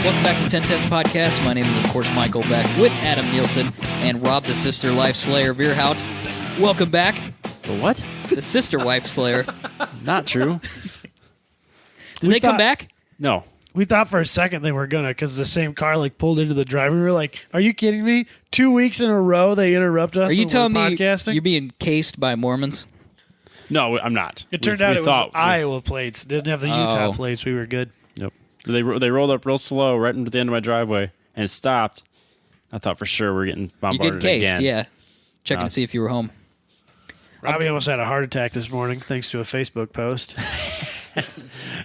Welcome back to 1010's podcast. My name is, of course, Michael, back with Adam Nielsen and Rob, the Sister Life Slayer Veerhout. Welcome back. The what? The Sister Wife Slayer. Not true. Did they come back? No. We thought for a second they were gonna, because the same car pulled into the driveway. We were like, "Are you kidding me? 2 weeks in a row they interrupt us." Are you when telling we're me podcasting? you're being cased by Mormons? No, I'm not. It turned out it was Iowa plates. Didn't have the Utah plates. We were good. Yep. They rolled up real slow right into the end of my driveway and stopped. I thought for sure we were getting You bombarded get cased, again. yeah. Checking to see if you were home. Robbie almost had a heart attack this morning thanks to a Facebook post.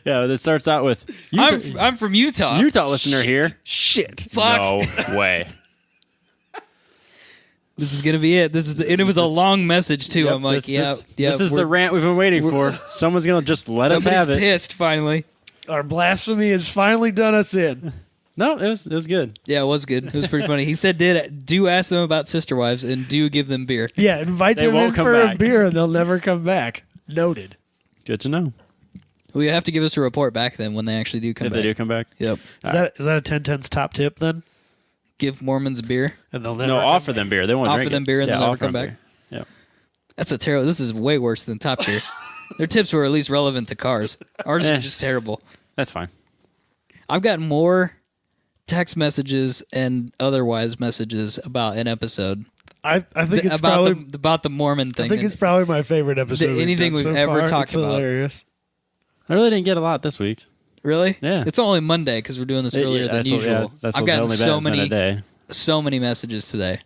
Yeah, it starts out with I'm from Utah. Utah listener here. Shit. Fuck. No way. This is gonna be it. And it was a long message too. Yep, I'm like, this is the rant we've been waiting for. Someone's gonna just let us have somebody's it. pissed finally. Our blasphemy has finally done us in. No, it was good. Yeah, it was good. It was pretty funny. He said, do ask them about sister wives and do give them beer. Yeah, invite They them won't in come for a back. beer and they'll never come back. Noted. Good to know. Well, you have to give us a report back then when they actually do come If back. they do come back. Yep. Is that a 1010's top tip then? Give Mormons beer. And they'll never No, come offer back. them beer. They won't Offer drink them it. beer and Yeah, they'll never offer come them back. beer. Yeah. That's a terrible. This is way worse than top tier. Their tips were at least relevant to cars. Ours are just terrible. That's fine. I've gotten more text messages and otherwise messages about an episode I think it's about probably about the Mormon thing. I think it's probably my favorite episode. Anything done we've so ever far. talked It's about. Hilarious. I really didn't get a lot this week. Really? Yeah. It's only Monday because we're doing this earlier than usual. I've gotten so many messages today.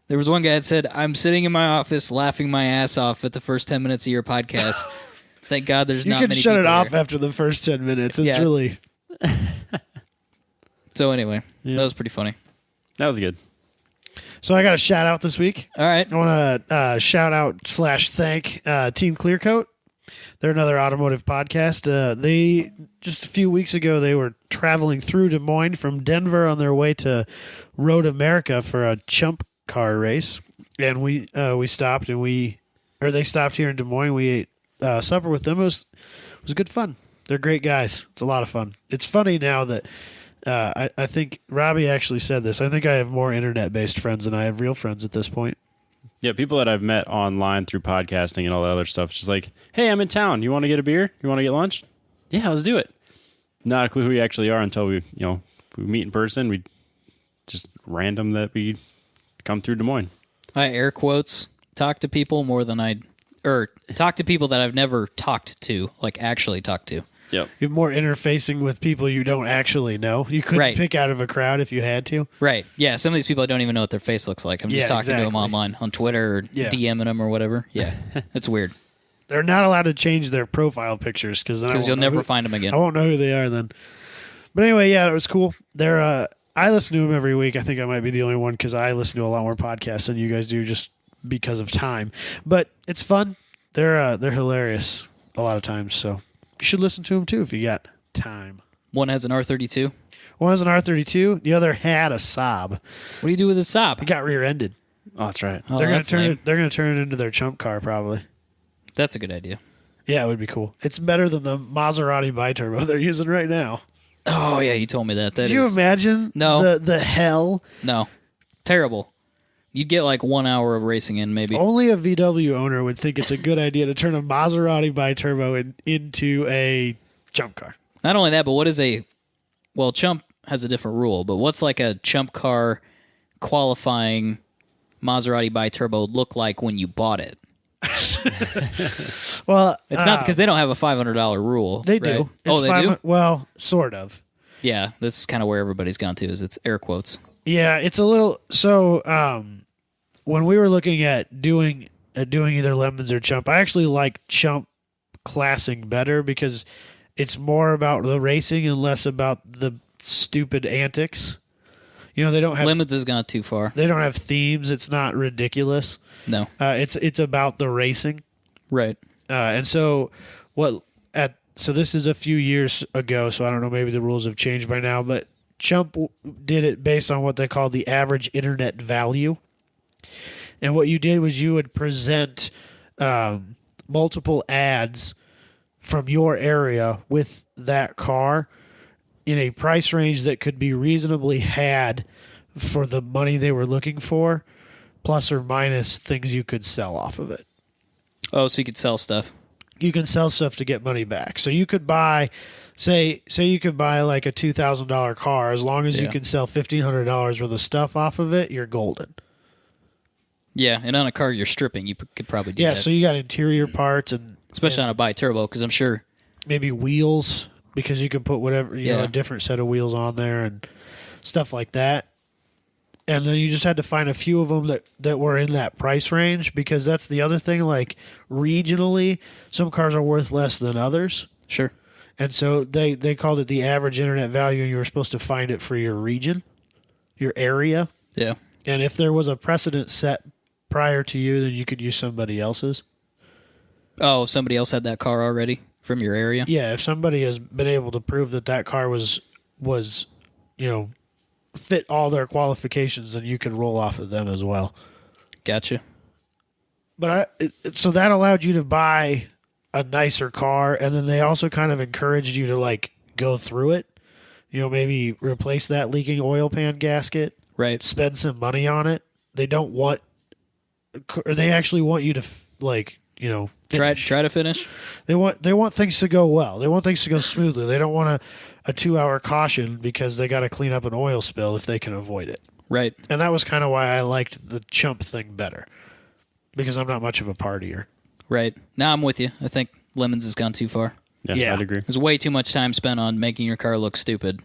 There was one guy that said, "I'm sitting in my office laughing my ass off at the first 10 minutes of your podcast. Thank God there's You not can many shut it people off here." after the first 10 minutes. It's Yeah. really... So anyway, that was pretty funny. That was good. So I got a shout out this week. All right. I want to shout out / thank Team Clearcoat. They're another automotive podcast. They just a few weeks ago they were traveling through Des Moines from Denver on their way to Road America for a chump car race, and we stopped and they stopped here in Des Moines. We ate supper with them. It was good fun. They're great guys. It's a lot of fun. It's funny now that I think Robbie actually said this. I think I have more internet-based friends than I have real friends at this point. Yeah, people that I've met online through podcasting and all that other stuff. It's just like, hey, I'm in town. You want to get a beer? You want to get lunch? Yeah, let's do it. Not a clue who you actually are until we meet in person. We just random that we come through Des Moines. I air quotes talk to people more than talk to people that I've never talked to, like actually talked to. Yep. You have more interfacing with people you don't actually know. You couldn't pick out of a crowd if you had to. Right. Yeah. Some of these people I don't even know what their face looks like. I'm just talking to them online on Twitter or DMing them or whatever. Yeah. It's weird. They're not allowed to change their profile pictures because you'll never find them again. I won't know who they are then. But anyway, yeah, it was cool. They're I listen to them every week. I think I might be the only one because I listen to a lot more podcasts than you guys do just because of time. But it's fun. They're hilarious a lot of times. So you should listen to them too if you got time. One has an R32. One has an R32. The other had a Saab. What do you do with a Saab? It got rear-ended. Oh, that's right. Oh, They're gonna that's turn lame. it. They're gonna turn it into their chump car probably. That's a good idea. Yeah, it would be cool. It's better than the Maserati biturbo they're using right now. Oh yeah, you told me that. Could you imagine? No. The hell. No, terrible. You'd get like 1 hour of racing in maybe. Only a VW owner would think it's a good idea to turn a Maserati biturbo into a chump car. Not only that, but what is chump has a different rule, but what's like a chump car qualifying Maserati biturbo look like when you bought it? Well, It's not because they don't have a $500 rule. they right? do. Oh, they do? Well, sort of. Yeah, this is kind of where everybody's gone to, is it's air quotes. Yeah, it's a little. So when we were looking at doing either lemons or chump, I actually like chump classing better because it's more about the racing and less about the stupid antics. You know, they don't have Lemons has gone too far. They don't have themes. It's not ridiculous. No. It's about the racing. Right. And so so this is a few years ago, so I don't know, maybe the rules have changed by now, but Chump did it based on what they call the average internet value. And what you did was you would present multiple ads from your area with that car in a price range that could be reasonably had for the money they were looking for, plus or minus things you could sell off of it. Oh, so you could sell stuff. You can sell stuff to get money back. So you could buy, say you could buy like a $2,000 car. As long as you can sell $1,500 worth of stuff off of it, you're golden. Yeah, and on a car you're stripping, you could probably do that. Yeah, so you got interior parts and especially on a bi-turbo, because I'm sure maybe wheels, because you could put whatever, you know, a different set of wheels on there and stuff like that. And then you just had to find a few of them that were in that price range, because that's the other thing. Like regionally, some cars are worth less than others. Sure. And so they called it the average internet value, and you were supposed to find it for your region, your area. Yeah. And if there was a precedent set prior to you, then you could use somebody else's. Oh, somebody else had that car already from your area? Yeah, if somebody has been able to prove that car was fit all their qualifications, then you can roll off of them as well. Gotcha. But so that allowed you to buy a nicer car, and then they also kind of encouraged you to like go through it. You know, maybe replace that leaking oil pan gasket. Right. Spend some money on it. They actually want you to finish. Try to finish. They want things to go well. They want things to go smoothly. They don't want a 2-hour caution because they got to clean up an oil spill if they can avoid it. Right. And that was kind of why I liked the chump thing better, because I'm not much of a partier. Right. Now I'm with you. I think Lemons has gone too far. Yeah, I'd agree. There's way too much time spent on making your car look stupid.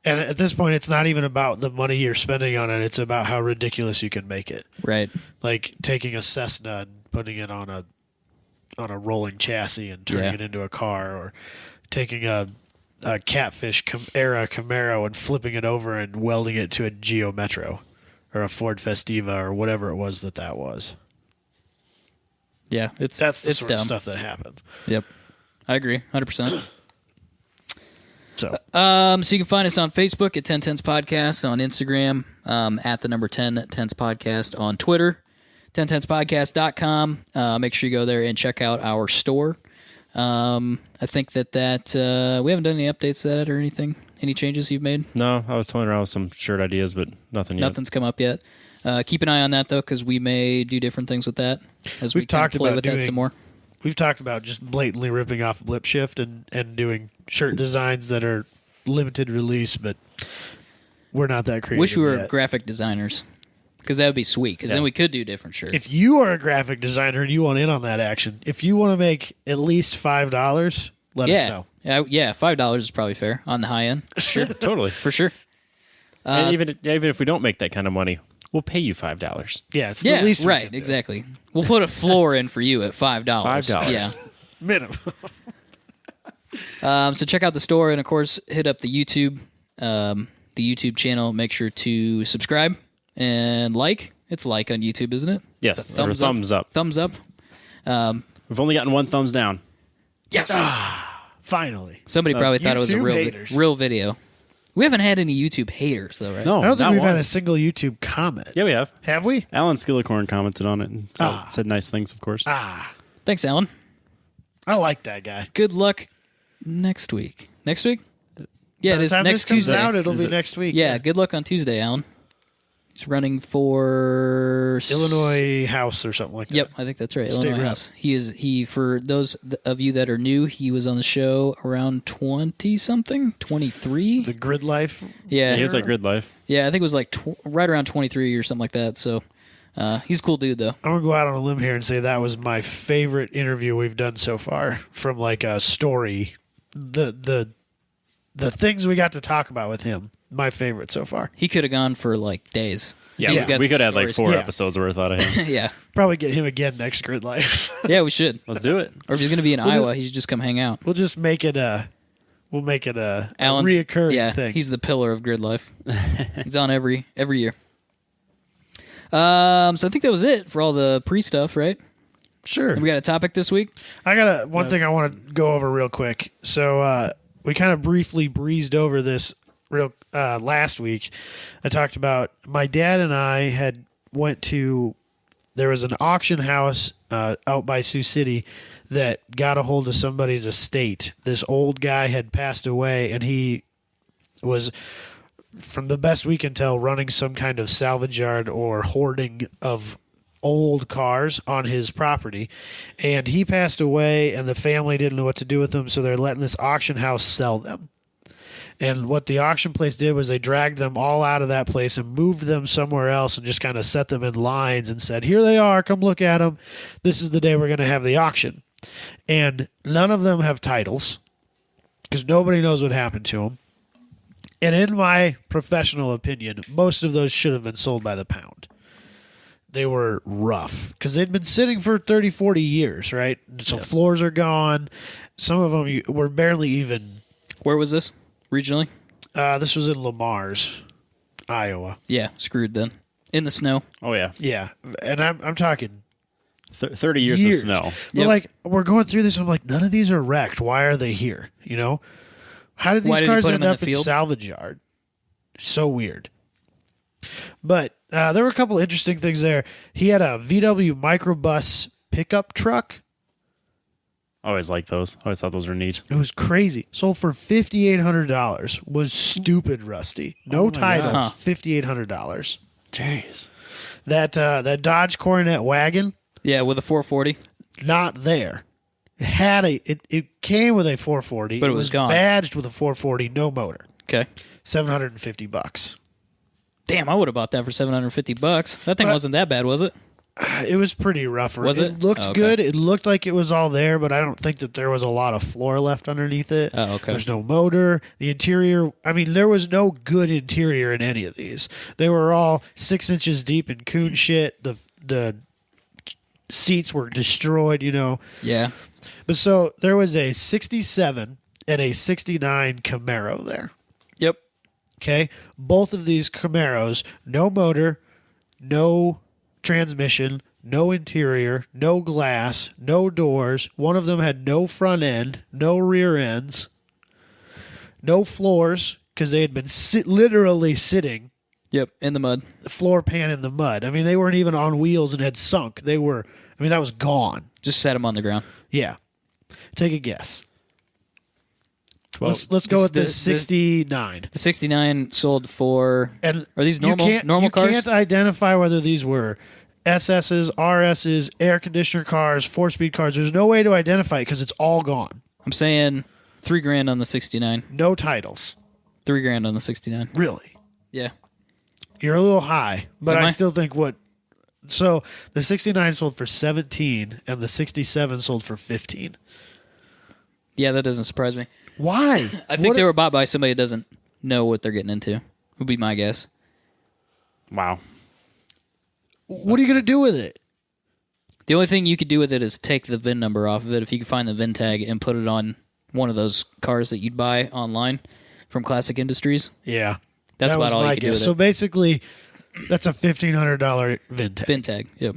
And at this point, it's not even about the money you're spending on it. It's about how ridiculous you can make it. Right. Like taking a Cessna and putting it on a rolling chassis and turning it into a car, or taking a Catfish era Camaro and flipping it over and welding it to a Geo Metro or a Ford Festiva or whatever it was that was. Yeah, that's the sort dumb of stuff that happens. Yep. I agree, 100%. So you can find us on Facebook at 1010s Podcast, on Instagram at the number 1010s Podcast, on Twitter, 1010spodcast.com. Make sure you go there and check out our store. I think that we haven't done any updates to that or anything. Any changes you've made? No, I was toying around with some shirt ideas, but nothing yet. Nothing's come up yet. Keep an eye on that, though, because we may do different things with that as we've talked play about with that some more. We've talked about just blatantly ripping off Blip Shift and doing shirt designs that are limited release, but we're not that creative. Wish we were yet. Graphic designers, because that would be sweet, because then we could do different shirts. If you are a graphic designer and you want in on that action, if you want to make at least $5, let us know. Yeah, $5 is probably fair on the high end. Sure, totally. For sure. And even if we don't make that kind of money, we'll pay you $5. Yeah, it's the least we right, can do. exactly. We'll put a floor in for you at $5. $5. Yeah. Minimum. So check out the store, and of course, hit up the YouTube channel. Make sure to subscribe and like. It's like on YouTube, isn't it? Yes, it's a thumbs up. Thumbs up. We've only gotten one thumbs down. Yes. Finally. Somebody probably thought it was a real video. We haven't had any YouTube haters, though, right? No, I don't think we've had a single YouTube comment. Yeah, we have. Have we? Alan Skillicorn commented on it and said nice things, of course. Thanks, Alan. I like that guy. Good luck next week. Next week? Yeah, it is next Tuesday. It'll be next week. Yeah, good luck on Tuesday, Alan. He's running for Illinois House or something like that. Yep, I think that's right. State Illinois rep. House. He for those of you that are new, he was on the show around 20-something, 23. The Grid Life. Yeah, he was like Grid Life. Yeah, I think it was like right around 23 or something like that. So he's a cool dude, though. I'm gonna go out on a limb here and say that was my favorite interview we've done so far. From like a story, the things we got to talk about with him. My favorite so far. He could have gone for like days. Yeah, we could have like 4 episodes worth out of him. Yeah. Probably get him again next Grid Life. Yeah, we should. Let's do it. Or if he's going to be in Iowa, he should just come hang out. We'll just make it a Alan's, reoccurring thing. He's the pillar of Grid Life. He's on every year. So I think that was it for all the pre-stuff, right? Sure. And we got a topic this week? I got one thing I want to go over real quick. So we kind of briefly breezed over this last week. I talked about my dad and I went to, there was an auction house out by Sioux City that got a hold of somebody's estate. This old guy had passed away, and he was, from the best we can tell, running some kind of salvage yard or hoarding of old cars on his property. And he passed away, and the family didn't know what to do with them, so they're letting this auction house sell them. And what the auction place did was they dragged them all out of that place and moved them somewhere else and just kind of set them in lines and said, here they are, come look at them. This is the day we're going to have the auction. And none of them have titles because nobody knows what happened to them. And in my professional opinion, most of those should have been sold by the pound. They were rough because they'd been sitting for 30, 40 years, right? So floors are gone. Some of them were barely even. Where was this? Regionally? This was in Lamar's, Iowa. Yeah, screwed then. In the snow. Oh, yeah. Yeah, and I'm talking 30 years of snow. But like, we're going through this, I'm like, none of these are wrecked. Why are they here? You know? How did these cars end up in salvage yard? So weird. But there were a couple interesting things there. He had a VW microbus pickup truck. I always liked those. I always thought those were neat. It was crazy. Sold for $5,800. Was stupid rusty. No title. $5,800. Jeez. That Dodge Coronet wagon. Yeah, with a 440. Not there. It had it came with a 440, but it was gone. Badged with a 440, no motor. Okay. $750. Damn, I would have bought that for $750. That thing wasn't that bad, was it? It was pretty rough. Was it? It looked good. It looked like it was all there, but I don't think that there was a lot of floor left underneath it. Oh, okay. There's no motor. The interior, I mean, there was no good interior in any of these. They were all 6 inches deep in coon shit. The seats were destroyed, you know. Yeah. But so there was a 67 and a 69 Camaro there. Yep. Okay. Both of these Camaros, no motor, no transmission, no interior, no glass, no doors. One of them had no front end, no rear ends, no floors because they had been literally sitting. Yep, in the mud. The floor pan in the mud. I mean, they weren't even on wheels and had sunk. They were, I mean, that was gone. Just set them on the ground. Yeah. Take a guess. Let's go with this 69. The 69 sold for. And are these normal cars? You can't identify whether these were SS's, RS's, air conditioner cars, 4-speed cars. There's no way to identify it because it's all gone. I'm saying $3,000 on the 69. No titles. $3,000 on the 69. Really? Yeah. You're a little high, but Am I still think what. So the 69 sold for 17, and the 67 sold for 15. Yeah, that doesn't surprise me. Why? I think they were bought by somebody that doesn't know what they're getting into. Would be my guess. Wow. What are you going to do with it? The only thing you could do with it is take the VIN number off of it if you could find the VIN tag and put it on one of those cars that you'd buy online from Classic Industries. Yeah. That's that about all you could do with it. So basically, that's a $1,500 VIN tag. VIN tag, yep.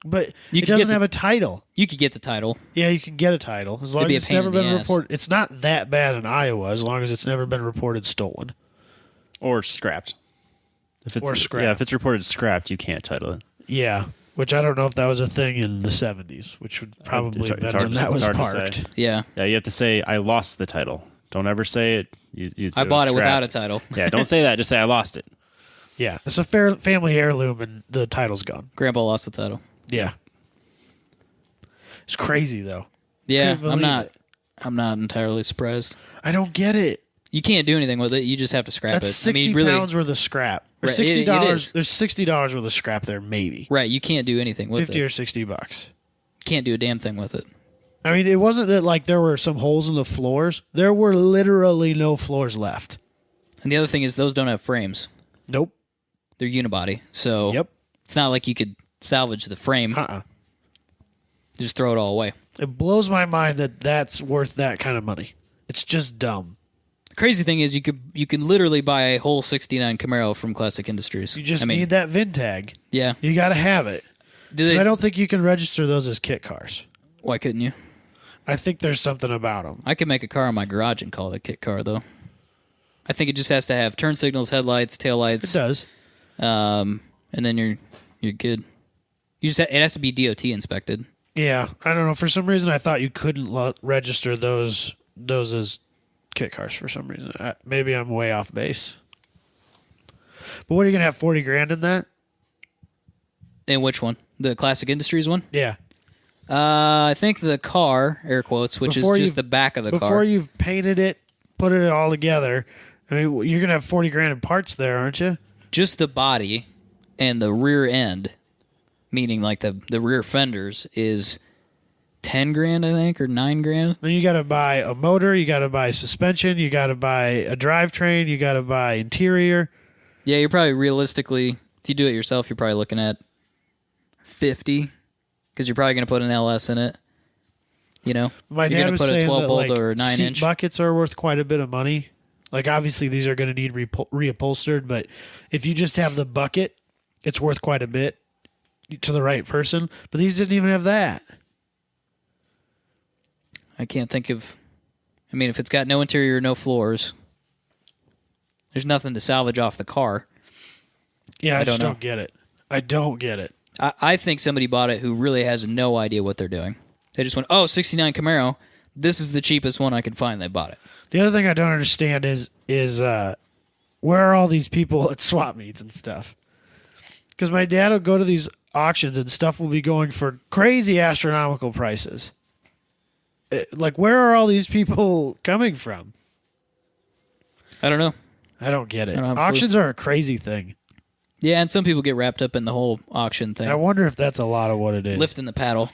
But it doesn't have a title. You could get the title. Yeah, you can get a title as long as it's never been reported. It's not that bad in Iowa as long as it's never been reported stolen or scrapped. Yeah, if it's reported scrapped, you can't title it. Yeah, which I don't know if that was a thing in the 70s, which would probably have been when that was parked. Yeah. Yeah, you have to say, I lost the title. Don't ever say it. I bought it without a title. Yeah, don't say that. Just say, I lost it. Yeah, it's a family heirloom and the title's gone. Grandpa lost the title. Yeah. It's crazy, though. Yeah, I'm not entirely surprised. I don't get it. You can't do anything with it. You just have to scrap it. That's 60 pounds worth of scrap. Or right, $60. There's $60 worth of scrap there, maybe. Right, you can't do anything with 50 it. or $60. Can't do a damn thing with it. I mean, it wasn't that like there were some holes in the floors. There were literally no floors left. And the other thing is those don't have frames. Nope. They're unibody. So yep. It's not like you could salvage the frame. Just throw it all away. It blows my mind that that's worth that kind of money. It's just dumb. The crazy thing is you can literally buy a whole 69 Camaro from Classic Industries. You just need that VIN tag. Yeah. You got to have it. I don't think you can register those as kit cars. Why couldn't you? I think there's something about them. I could make a car in my garage and call it a kit car, though. I think it just has to have turn signals, headlights, taillights. It does. And then you're good. It has to be DOT inspected. Yeah, I don't know. For some reason, I thought you couldn't register those as kit cars for some reason. Maybe I'm way off base. But what are you going to have, 40 grand in that? In which one? The Classic Industries one? Yeah. I think the car, air quotes, which is just the back of the car. Before you've painted it, put it all together, I mean, you're going to have 40 grand in parts there, aren't you? Just the body and the rear end, meaning like the rear fenders, is 10 grand, I think, or 9 grand. Then you got to buy a motor, you got to buy suspension, you got to buy a drivetrain, you got to buy interior. Yeah, you're probably realistically, if you do it yourself, you're probably looking at 50, because you're probably going to put an LS in it. You know, my you're dad was put saying a 12 that bolt like or a 9-inch. seat buckets are worth quite a bit of money. Like obviously these are going to need reupholstered, but if you just have the bucket, it's worth quite a bit to the right person. But these didn't even have that. I can't think of. I mean, if it's got no interior, no floors, there's nothing to salvage off the car. Yeah, I just don't get it. I don't get it. I think somebody bought it who really has no idea what they're doing. They just went, oh, 69 Camaro. This is the cheapest one I could find. They bought it. The other thing I don't understand is where are all these people at swap meets and stuff? Because my dad will go to these auctions and stuff will be going for crazy astronomical prices. Like, where are all these people coming from? I don't know. I don't get it. Auctions are a crazy thing. Yeah, and some people get wrapped up in the whole auction thing. I wonder if that's a lot of what it is. Lifting the paddle.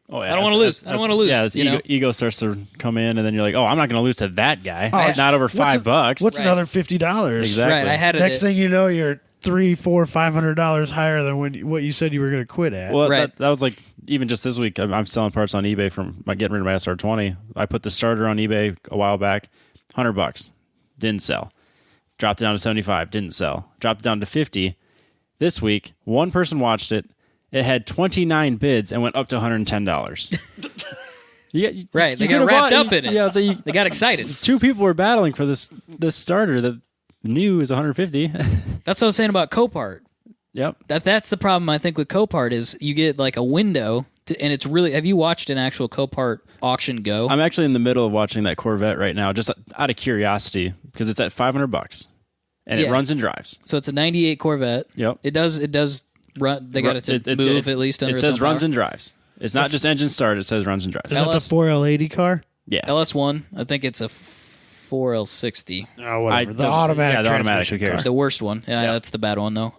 Oh, yeah, I don't want to lose. I don't want to lose. Yeah, this ego starts to come in, and then you're like, oh, I'm not going to lose to that guy. Not over $5. What's another $50? Exactly. Right, I had it. Next thing you know, you're $300, $400, $500 higher than what you said you were going to quit at. Well, right. that was like, even just this week, I'm selling parts on eBay from getting rid of my SR20. I put the starter on eBay a while back, $100, didn't sell. Dropped it down to 75, didn't sell. Dropped it down to 50. This week, one person watched it. It had 29 bids and went up to $110. Right, they got wrapped up in it. Yeah, so they got excited. Two people were battling for this starter that new is $150. That's what I was saying about Copart. Yep. That's the problem I think with Copart is you get like a window, and it's really. Have you watched an actual Copart auction go? I'm actually in the middle of watching that Corvette right now, just out of curiosity, because it's at $500 and it runs and drives. So it's a '98 Corvette. Yep. It does run. They got it to move at least. Under it says runs and drives. It's not just engine start. It says runs and drives. Is that the 4L80 car? Yeah. LS1. I think it's a 4L60. Oh, whatever. The automatic. Yeah, the automatic. Who cares? The worst one. Yeah, that's the bad one though.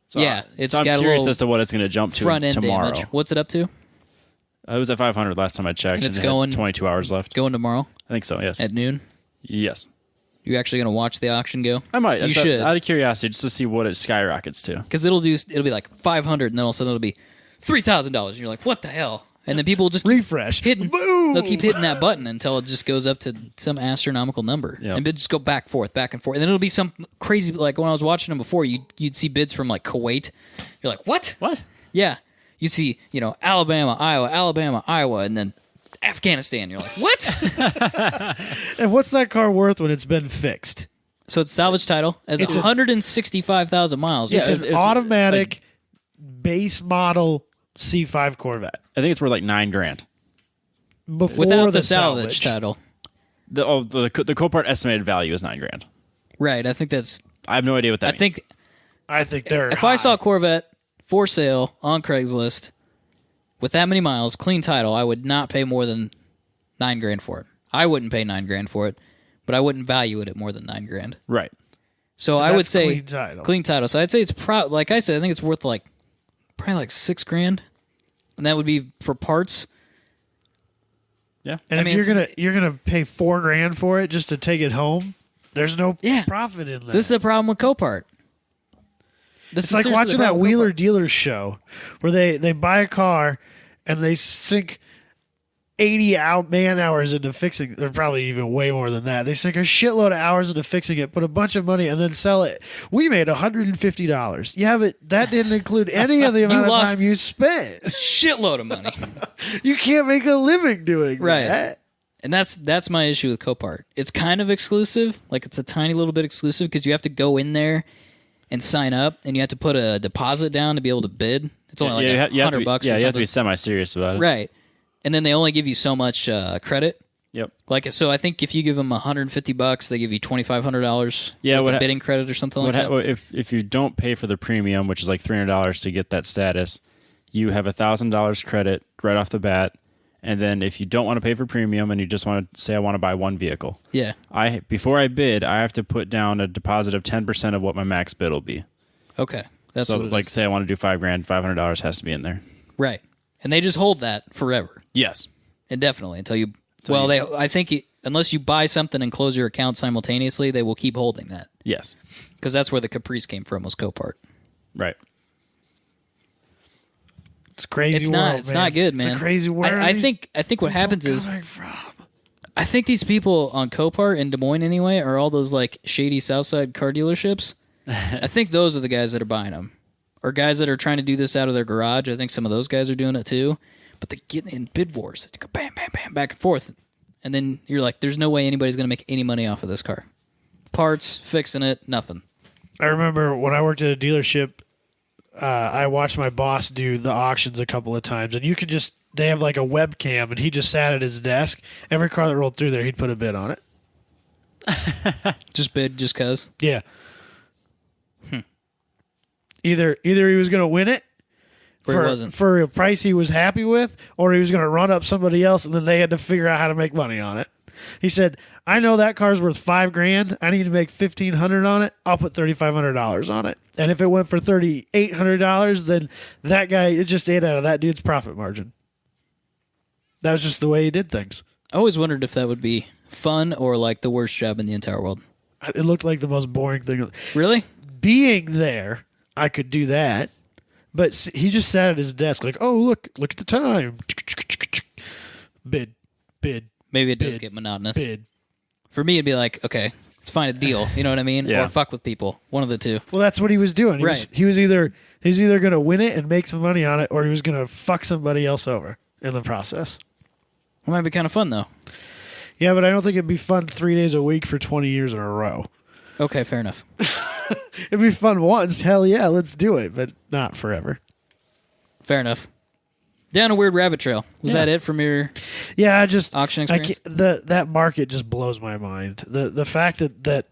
So, it's so I'm got curious a as to what it's going to jump to front end tomorrow. damage. What's it up to? It was at 500 last time I checked. And it's it going had 22 hours left. Going tomorrow. I think so. Yes. At noon. Yes. You actually going to watch the auction go? I might. You should. Out of curiosity, just to see what it skyrockets to. Because it'll be like 500, and then all of a sudden it'll be $3,000. And you're like, what the hell? And then people will just refresh. They'll keep hitting that button until it just goes up to some astronomical number. Yep. And then just go back and forth. And then it'll be some crazy, like when I was watching them before, you'd see bids from like Kuwait. You're like, what? What? Yeah. You'd see, Alabama, Iowa, and then Afghanistan. You're like, what? And what's that car worth when it's been fixed? So it's salvage title. It's 165,000 miles. Yeah, it's an automatic base model C5 Corvette. I think it's worth like $9,000 before without the salvage title. The Copart estimated value is $9,000. Right. I think that's. I have no idea what that means. I think they're. If high. I saw a Corvette for sale on Craigslist with that many miles, clean title, I would not pay more than $9,000 for it. I wouldn't pay $9,000 for it, but I wouldn't value it at more than $9,000. Right. So I would say clean title. Clean title. So I'd say it's like I said, I think it's worth probably like $6,000, and that would be for parts. Yeah. And if you're gonna pay $4,000 for it just to take it home, there's no profit in that. This is the problem with Copart. It's like watching that Wheeler Dealers show where they buy a car and they sink 80 man hours into fixing, or probably even way more than that. They sink a shitload of hours into fixing it, put a bunch of money, and then sell it. We made $150. Yeah, but that didn't include any of the amount of time you spent. A shitload of money. You can't make a living doing that. And that's my issue with Copart. It's kind of exclusive. Like, it's a tiny little bit exclusive because you have to go in there and sign up, and you have to put a deposit down to be able to bid. It's only like $100 Yeah, or you have to be something. semi-serious about it. Right. And then they only give you so much credit. Yep. Like, so I think if you give them $150, they give you $2,500. Yeah, like a bidding credit or something like that. If you don't pay for the premium, which is like $300 to get that status, you have $1,000 credit right off the bat. And then if you don't want to pay for premium and you just want to say I want to buy one vehicle, yeah, before I bid, I have to put down a deposit of 10% of what my max bid will be. Okay, that's so what it like is. say I want to do $5,000, $500 has to be in there. Right, and they just hold that forever. Yes, indefinitely until you. I think unless you buy something and close your account simultaneously, they will keep holding that. Yes, because that's where the Caprice came from, was Copart. Right. It's crazy. It's not good, man. It's a crazy world. I think what happens is, I think these people on Copart in Des Moines anyway are all those like shady Southside car dealerships. I think those are the guys that are buying them, or guys that are trying to do this out of their garage. I think some of those guys are doing it too. But they get in bid wars. They go bam, bam, bam, back and forth. And then you're like, there's no way anybody's going to make any money off of this car. Parts, fixing it, nothing. I remember when I worked at a dealership, I watched my boss do the auctions a couple of times. And they have like a webcam, and he just sat at his desk. Every car that rolled through there, he'd put a bid on it. Just bid, just cuz? Yeah. Either he was going to win it, for a price he was happy with, or he was going to run up somebody else, and then they had to figure out how to make money on it. He said, I know that car's worth $5,000. I need to make $1,500 on it. I'll put $3,500 on it. And if it went for $3,800, then that guy, it just ate out of that dude's profit margin. That was just the way he did things. I always wondered if that would be fun or like the worst job in the entire world. It looked like the most boring thing. Really? Being there, I could do that. But he just sat at his desk like, oh, look at the time. Bid. Maybe it does get monotonous. Bid. For me, it'd be like, okay, let's find a deal. You know what I mean? Yeah. Or fuck with people. One of the two. Well, that's what he was doing. Right. He was either going to win it and make some money on it, or he was going to fuck somebody else over in the process. It might be kind of fun, though. Yeah, but I don't think it'd be fun 3 days a week for 20 years in a row. Okay, fair enough. It'd be fun once. Hell yeah, let's do it, but not forever. Fair enough. Down a weird rabbit trail. Was that it from your auction experience? That market just blows my mind. The fact that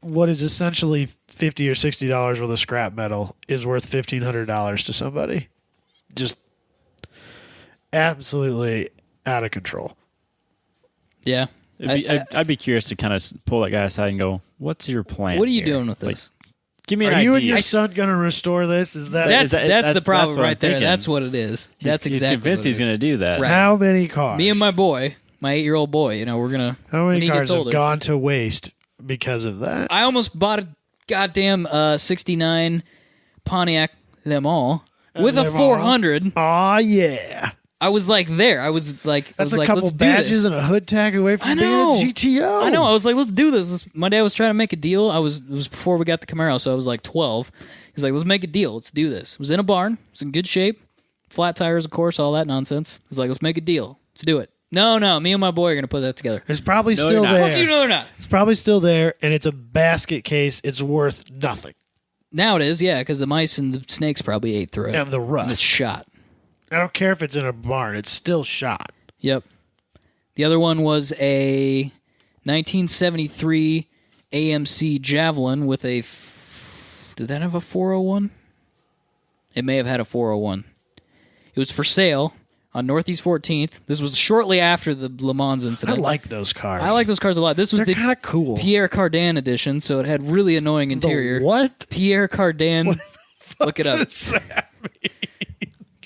what is essentially $50 or $60 worth of scrap metal is worth $1,500 to somebody. Just absolutely out of control. Yeah. I'd be curious to kind of pull that guy aside and go, what's your plan? What are you doing with this? Give me an idea. Are you and your son going to restore this? That's the problem right there. thinking. That's what it is. That's exactly He's convinced he's going to do that. Right. How many cars? Me and my boy, my 8-year-old boy, we're going to... How many cars have gone to waste because of that? I almost bought a goddamn 69 Pontiac them all with a 400. Aw, yeah. I was like there. I was like, that's a couple badges and a hood tag away from being a GTO. I know. I was like, let's do this. My dad was trying to make a deal. It was before we got the Camaro, so I was like 12. He's like, let's make a deal. Let's do this. It was in a barn. It was in good shape. Flat tires, of course, all that nonsense. He's like, let's make a deal. Let's do it. No, me and my boy are going to put that together. It's probably still there. Fuck you, no, they're not. It's probably still there, and it's a basket case. It's worth nothing. Now it is, yeah, because the mice and the snakes probably ate through it. And the rust. And it's shot. I don't care if it's in a barn. It's still shot. Yep. The other one was a 1973 AMC Javelin with a... Did that have a 401? It may have had a 401. It was for sale on Northeast 14th. This was shortly after the Le Mans incident. I like those cars. I like those cars a lot. This was They're kind of cool. Pierre Cardin edition, so it had really annoying interior. The what? Pierre Cardin. What the fuck Look it up. does that mean?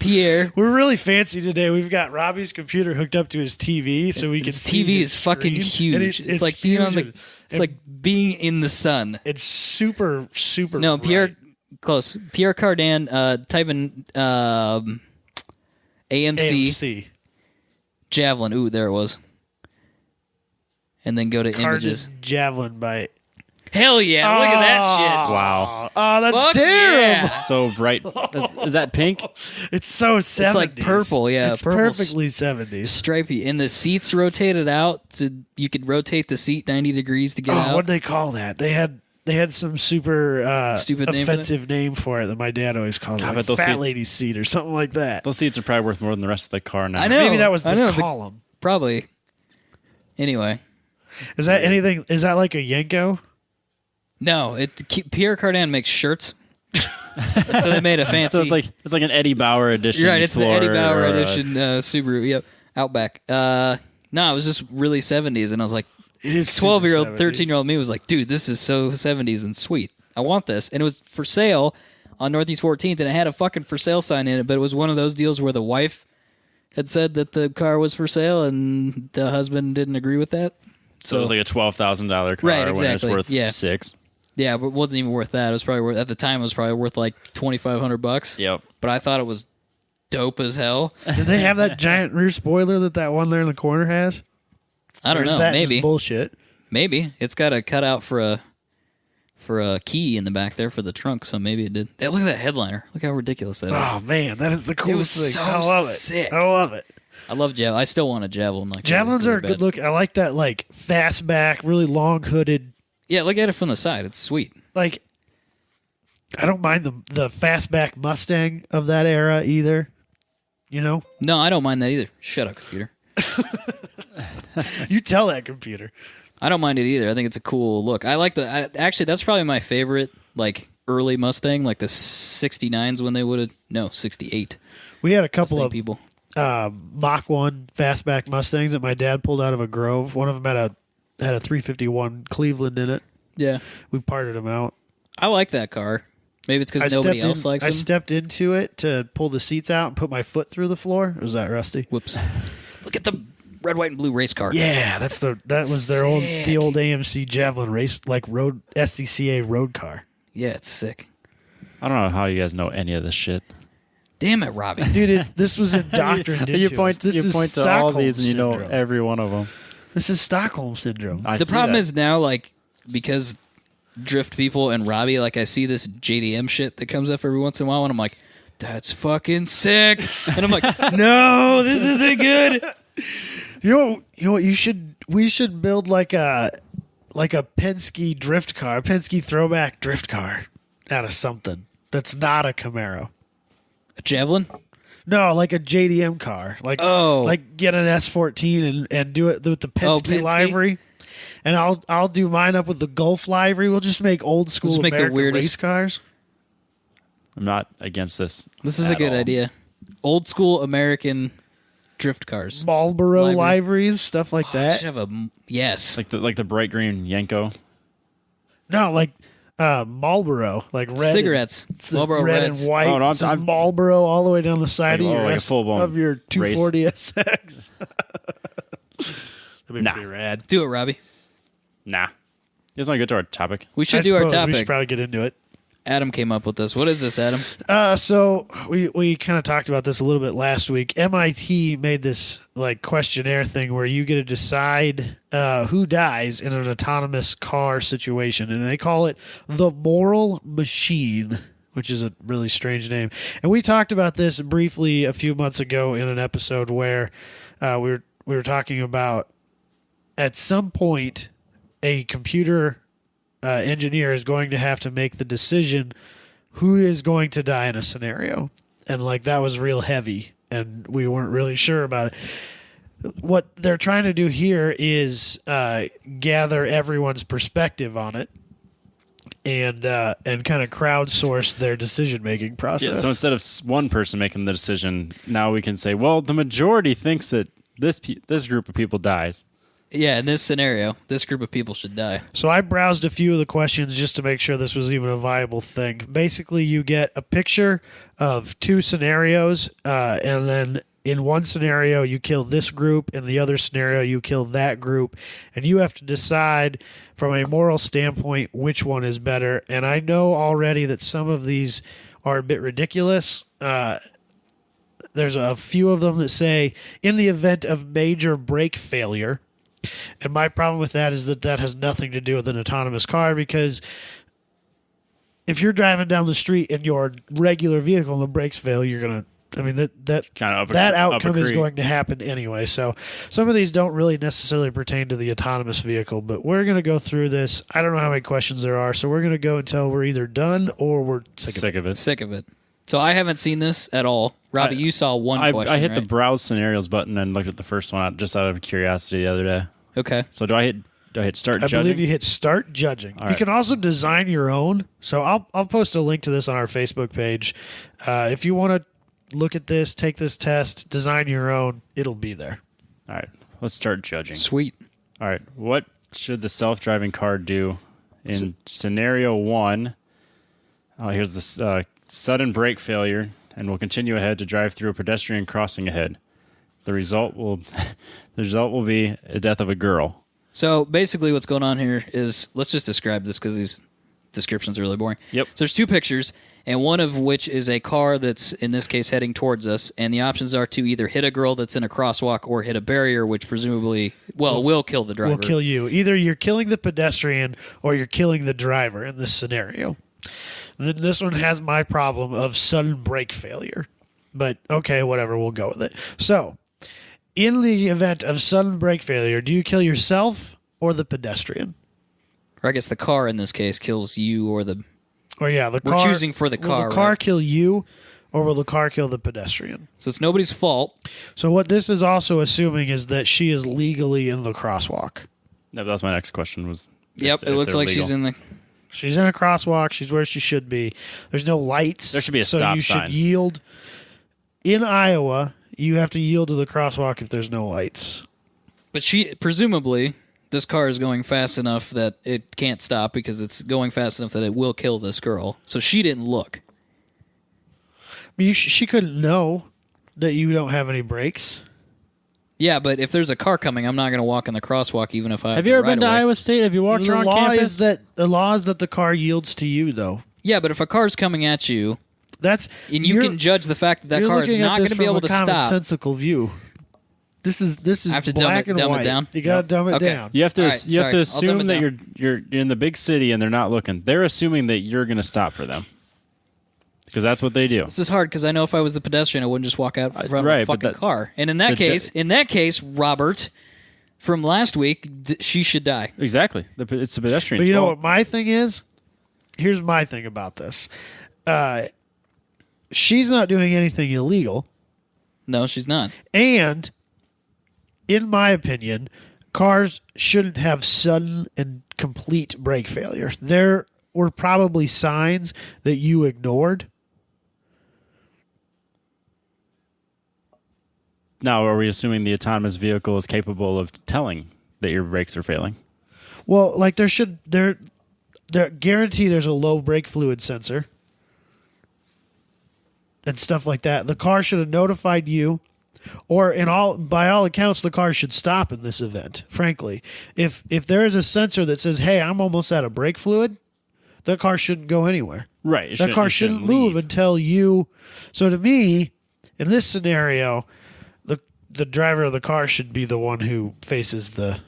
Pierre. We're really fancy today. We've got Robbie's computer hooked up to his TV, so we can see TV his is fucking screen. huge. It's like being on the. It's like being in the sun. It's super No, bright. Pierre. Close. Pierre Cardin. Type in AMC Javelin. Ooh, there it was. And then go to Cardin images. Javelin by. Hell yeah! Look at that shit. Wow. Oh, that's Fuck terrible. yeah. So bright. Is that pink? It's so 70s. It's like purple, yeah. It's Purple's perfectly 70s. stripey. And the seats rotated out, so you could rotate the seat 90 degrees to get out. What'd they call that? They had They had some super stupid offensive name for it that my dad always called it, like fat lady's seat or something like that. Those seats are probably worth more than the rest of the car now. I know. Maybe that was the column. Probably. Anyway. Is that anything? Is that like a Yenko? No. Pierre Cardin makes shirts. So they made a fancy. So it's like an Eddie Bauer edition. You're right. It's the Eddie Bauer or, edition Subaru. Yep. Outback. No, it was just really 70s, and I was like, it is 12-year-old, 13-year-old me was like, dude, this is so 70s and sweet. I want this. And it was for sale on Northeast 14th, and it had a fucking for sale sign in it, but it was one of those deals where the wife had said that the car was for sale, and the husband didn't agree with that. So it was like a $12,000 car right, exactly. when it was worth $6,000. Yeah, but it wasn't even worth that. It was probably worth, at the time, it was probably worth like $2,500. Yep. But I thought it was dope as hell. Did they have that giant rear spoiler that one there in the corner has? I don't know. That maybe just bullshit. Maybe it's got a cutout for a key in the back there for the trunk, so maybe it did. Hey, look at that headliner. Look how ridiculous that is. Oh man, that is the coolest thing. So I love it. sick. I love it. I love Javelin. I still want a Javelin. Like Javelins really are a good look. I like that like fastback, really long hooded. Yeah, look at it from the side. It's sweet. Like I don't mind the fastback Mustang of that era either. You know? No, I don't mind that either. Shut up, computer. You tell that computer. I don't mind it either. I think it's a cool look. I like actually, that's probably my favorite, like, early Mustang, like the 69s when they would have... No, 68. We had a couple Mustang of people. Mach 1 fastback Mustangs that my dad pulled out of a Grove. One of them had a 351 Cleveland in it. Yeah. We parted them out. I like that car. Maybe it's because nobody else likes them. I stepped into it to pull the seats out and put my foot through the floor. Was that rusty? Whoops. Look at the red, white, and blue race car. Yeah, that was the old AMC Javelin race, like road SCCA road car. Yeah, it's sick. I don't know how you guys know any of this shit. Damn it, Robbie. Dude, this was indoctrinated. You point to all these and you know every one of them. This is Stockholm Syndrome. The problem is now, like, because drift people and Robbie, like, I see this JDM shit that comes up every once in a while, and I'm like, that's fucking sick. And I'm like, no, this isn't good. You know what? We should build like a Penske drift car, a Penske throwback drift car out of something that's not a Camaro. A Javelin? No, like a JDM car. Like get an S14 and do it with the Penske livery. And I'll do mine up with the Gulf livery. We'll just make old school American race cars. I'm not against this. This is a good idea. Old school American drift cars. Marlboro liveries, stuff like that. Should have yes. Like the bright green Yenko. No, like Marlboro, like red. Cigarettes. It's Marlboro red Reds. and white. It's Marlboro all the way down the side of your 240 SX. That'd be pretty rad. Do it, Robbie. Nah. You guys want to get to our topic? We should do our topic. We should probably get into it. Adam came up with this. What is this, Adam? So we kind of talked about this a little bit last week. MIT made this like questionnaire thing where you get to decide who dies in an autonomous car situation, and they call it the moral machine, which is a really strange name. And we talked about this briefly a few months ago in an episode where we were talking about at some point a computer engineer is going to have to make the decision who is going to die in a scenario. And like that was real heavy and we weren't really sure about it. What they're trying to do here is gather everyone's perspective on it and kind of crowdsource their decision-making process. Yeah, so instead of one person making the decision, now we can say, well, the majority thinks that this group of people dies. Yeah, in this scenario, this group of people should die. So I browsed a few of the questions just to make sure this was even a viable thing. Basically, you get a picture of two scenarios, and then in one scenario, you kill this group, in the other scenario, you kill that group, and you have to decide from a moral standpoint which one is better. And I know already that some of these are a bit ridiculous. There's a few of them that say, in the event of major brake failure. And my problem with that is that has nothing to do with an autonomous car, because if you're driving down the street in your regular vehicle and the brakes fail, you're going to I mean, that kind of that outcome is going to happen anyway. So some of these don't really necessarily pertain to the autonomous vehicle, but we're going to go through this. I don't know how many questions there are, so we're going to go until we're either done or we're sick of it. Sick of it. So I haven't seen this at all. Robbie, you saw one question, I hit right? the browse scenarios button and looked at the first one just out of curiosity the other day. Okay. So do I hit start judging? I believe you hit start judging. You can also design your own. So I'll post a link to this on our Facebook page. If you want to look at this, take this test, design your own, it'll be there. All right. Let's start judging. Sweet. All right. What should the self-driving car do in scenario 1? Here's the sudden brake failure and will continue ahead to drive through a pedestrian crossing ahead. The result will be the death of a girl. So basically what's going on here is, let's just describe this because these descriptions are really boring. Yep. So there's two pictures, and one of which is a car that's, in this case, heading towards us, and the options are to either hit a girl that's in a crosswalk or hit a barrier, which presumably, will kill the driver. Will kill you. Either you're killing the pedestrian or you're killing the driver in this scenario. And then this one has my problem of sudden brake failure. But, okay, whatever, we'll go with it. So, in the event of sudden brake failure, do you kill yourself or the pedestrian? Or I guess the car in this case kills you or the... Or yeah, the We're car... choosing for the car, Will the car right? kill you or will the car kill the pedestrian? So it's nobody's fault. So what this is also assuming is that she is legally in the crosswalk. No, that's my next question was... Yep, it looks like legal. she's in the... She's in a crosswalk. She's where she should be. There's no lights. There should be a so stop you sign. should yield. In Iowa, you have to yield to the crosswalk if there's no lights. But presumably, this car is going fast enough that it can't stop because it's going fast enough that it will kill this girl. So she didn't look. She couldn't know that you don't have any brakes. Yeah, but if there's a car coming, I'm not going to walk in the crosswalk even if I Have you ever been to Iowa State? Have you walked around campus? The law is that the car yields to you, though. Yeah, but if a car's coming at you, and you can judge the fact that car is not going to be able to stop. You're looking at this from a commonsensical view. This is I have to black dumb and white. it down? You got to dumb it down. You have to All right, you have to sorry, I'll dumb assume it that you're in the big city and they're not looking. They're assuming that you're going to stop for them. Because that's what they do. This is hard because I know if I was the pedestrian, I wouldn't just walk out from a fucking car. And in that case, Robert, from last week, she should die. Exactly. It's the pedestrian's But you know fault. what my thing is? Here's my thing about this. She's not doing anything illegal. No, she's not. And, in my opinion, cars shouldn't have sudden and complete brake failure. There were probably signs that you ignored. Now, are we assuming the autonomous vehicle is capable of telling that your brakes are failing? Well, like there guarantee there's a low brake fluid sensor and stuff like that. The car should have notified you, or by all accounts, the car should stop in this event. Frankly, if there is a sensor that says, "Hey, I'm almost out of brake fluid," that car shouldn't go anywhere. Right. That car shouldn't move until you. So to me, in this scenario, the driver of the car should be the one who faces the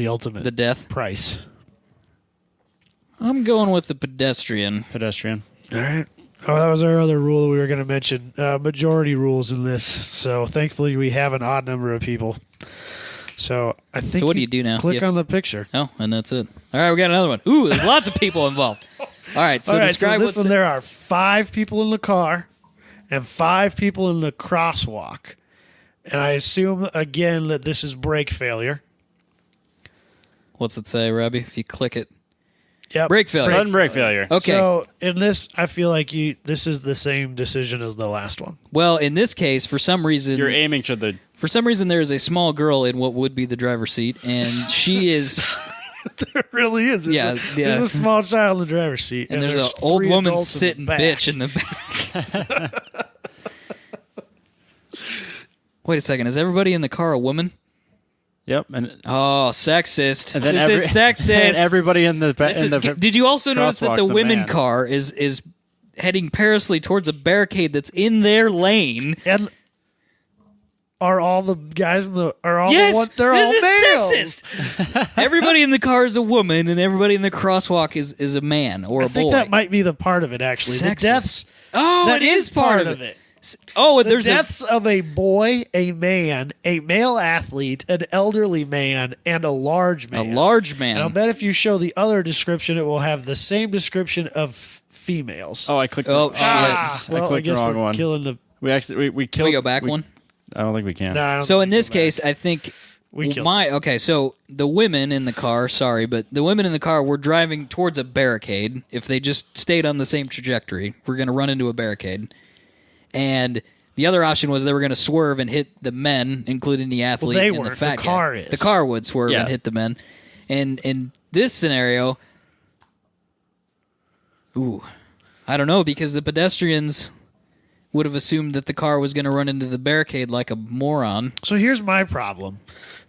ultimate death price. I'm going with the pedestrian. All right. Oh, that was our other rule we were going to mention. Majority rules in this. So thankfully we have an odd number of people. So I think. So what do you do now? Click on the picture. Oh, and that's it. All right, we got another one. Ooh, there's lots of people involved. All right, so describe this one. There are 5 people in the car and 5 people in the crosswalk. And I assume, again, that this is brake failure. What's it say, Robbie? If you click it. Yep. Brake failure. Sudden brake failure. Okay. So in this, I feel like this is the same decision as the last one. Well, in this case, for some reason... You're aiming to the... For some reason, there is a small girl in what would be the driver's seat, and she is... There really is. There's a small child in the driver's seat. And there's an old woman sitting bitch in the back. Wait a second. Is everybody in the car a woman? Yep. And sexist. And then this is sexist. And everybody in the did you also notice that the women man. car is heading perilously towards a barricade that's in their lane? And are all the guys in the are all yes, the ones, they're all males? Sexist. Everybody in the car is a woman, and everybody in the crosswalk is a man or a boy. I think that might be the part of it. Actually, Sexist. the deaths. Oh, that it is part of it. The deaths of a boy, a man, a male athlete, an elderly man, and a large man. A large man. And I'll bet if you show the other description, it will have the same description of females. Oh, I clicked. Oh, the, shit. I clicked the wrong one. Killing the. We actually we killed. Can we go back one? I don't think we can. No, I don't So think in we this go back. case, I think We killed okay. So the women in the car, sorry, but the women in the car were driving towards a barricade. If they just stayed on the same trajectory, we're going to run into a barricade. And the other option was they were going to swerve and hit the men, including the athlete they and weren't. the fat The car guy. is. The car would swerve Yeah. and hit the men. And in this scenario, I don't know, because the pedestrians would have assumed that the car was going to run into the barricade like a moron. So here's my problem.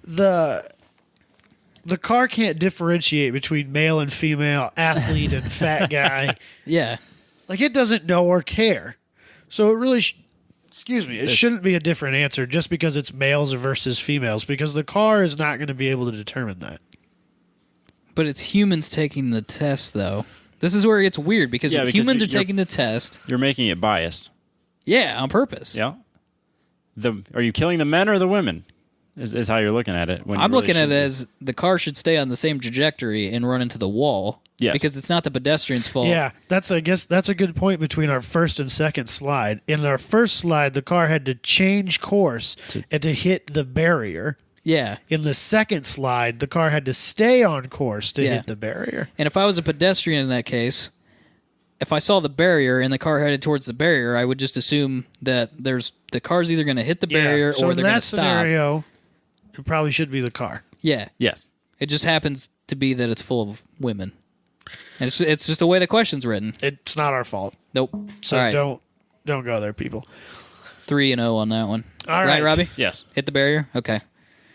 The car can't differentiate between male and female, athlete and fat guy. Yeah. Like, it doesn't know or care. So it really, it shouldn't be a different answer just because it's males versus females, because the car is not going to be able to determine that. But it's humans taking the test, though. This is where it gets weird, because Yeah, when because humans are you're- taking the test. You're making it biased. Yeah, on purpose. Yeah. Are you killing the men or the women? Is how you're looking at it. When I'm you really looking at it should be. as the car should stay on the same trajectory and run into the wall. Yes. Because it's not the pedestrian's fault. Yeah, I guess that's a good point between our first and second slide. In our first slide, the car had to change course and to hit the barrier. Yeah. In the second slide, the car had to stay on course to Yeah. hit the barrier. And if I was a pedestrian in that case, if I saw the barrier and the car headed towards the barrier, I would just assume that the car's either going to hit the barrier so or in they're going that to stop. scenario, it probably should be the car. Yeah. Yes. It just happens to be that it's full of women. And it's just the way the question's written. It's not our fault. Nope. So All right. don't go there, people. 3-0 on that one. All right. Robbie? Yes. Hit the barrier? Okay.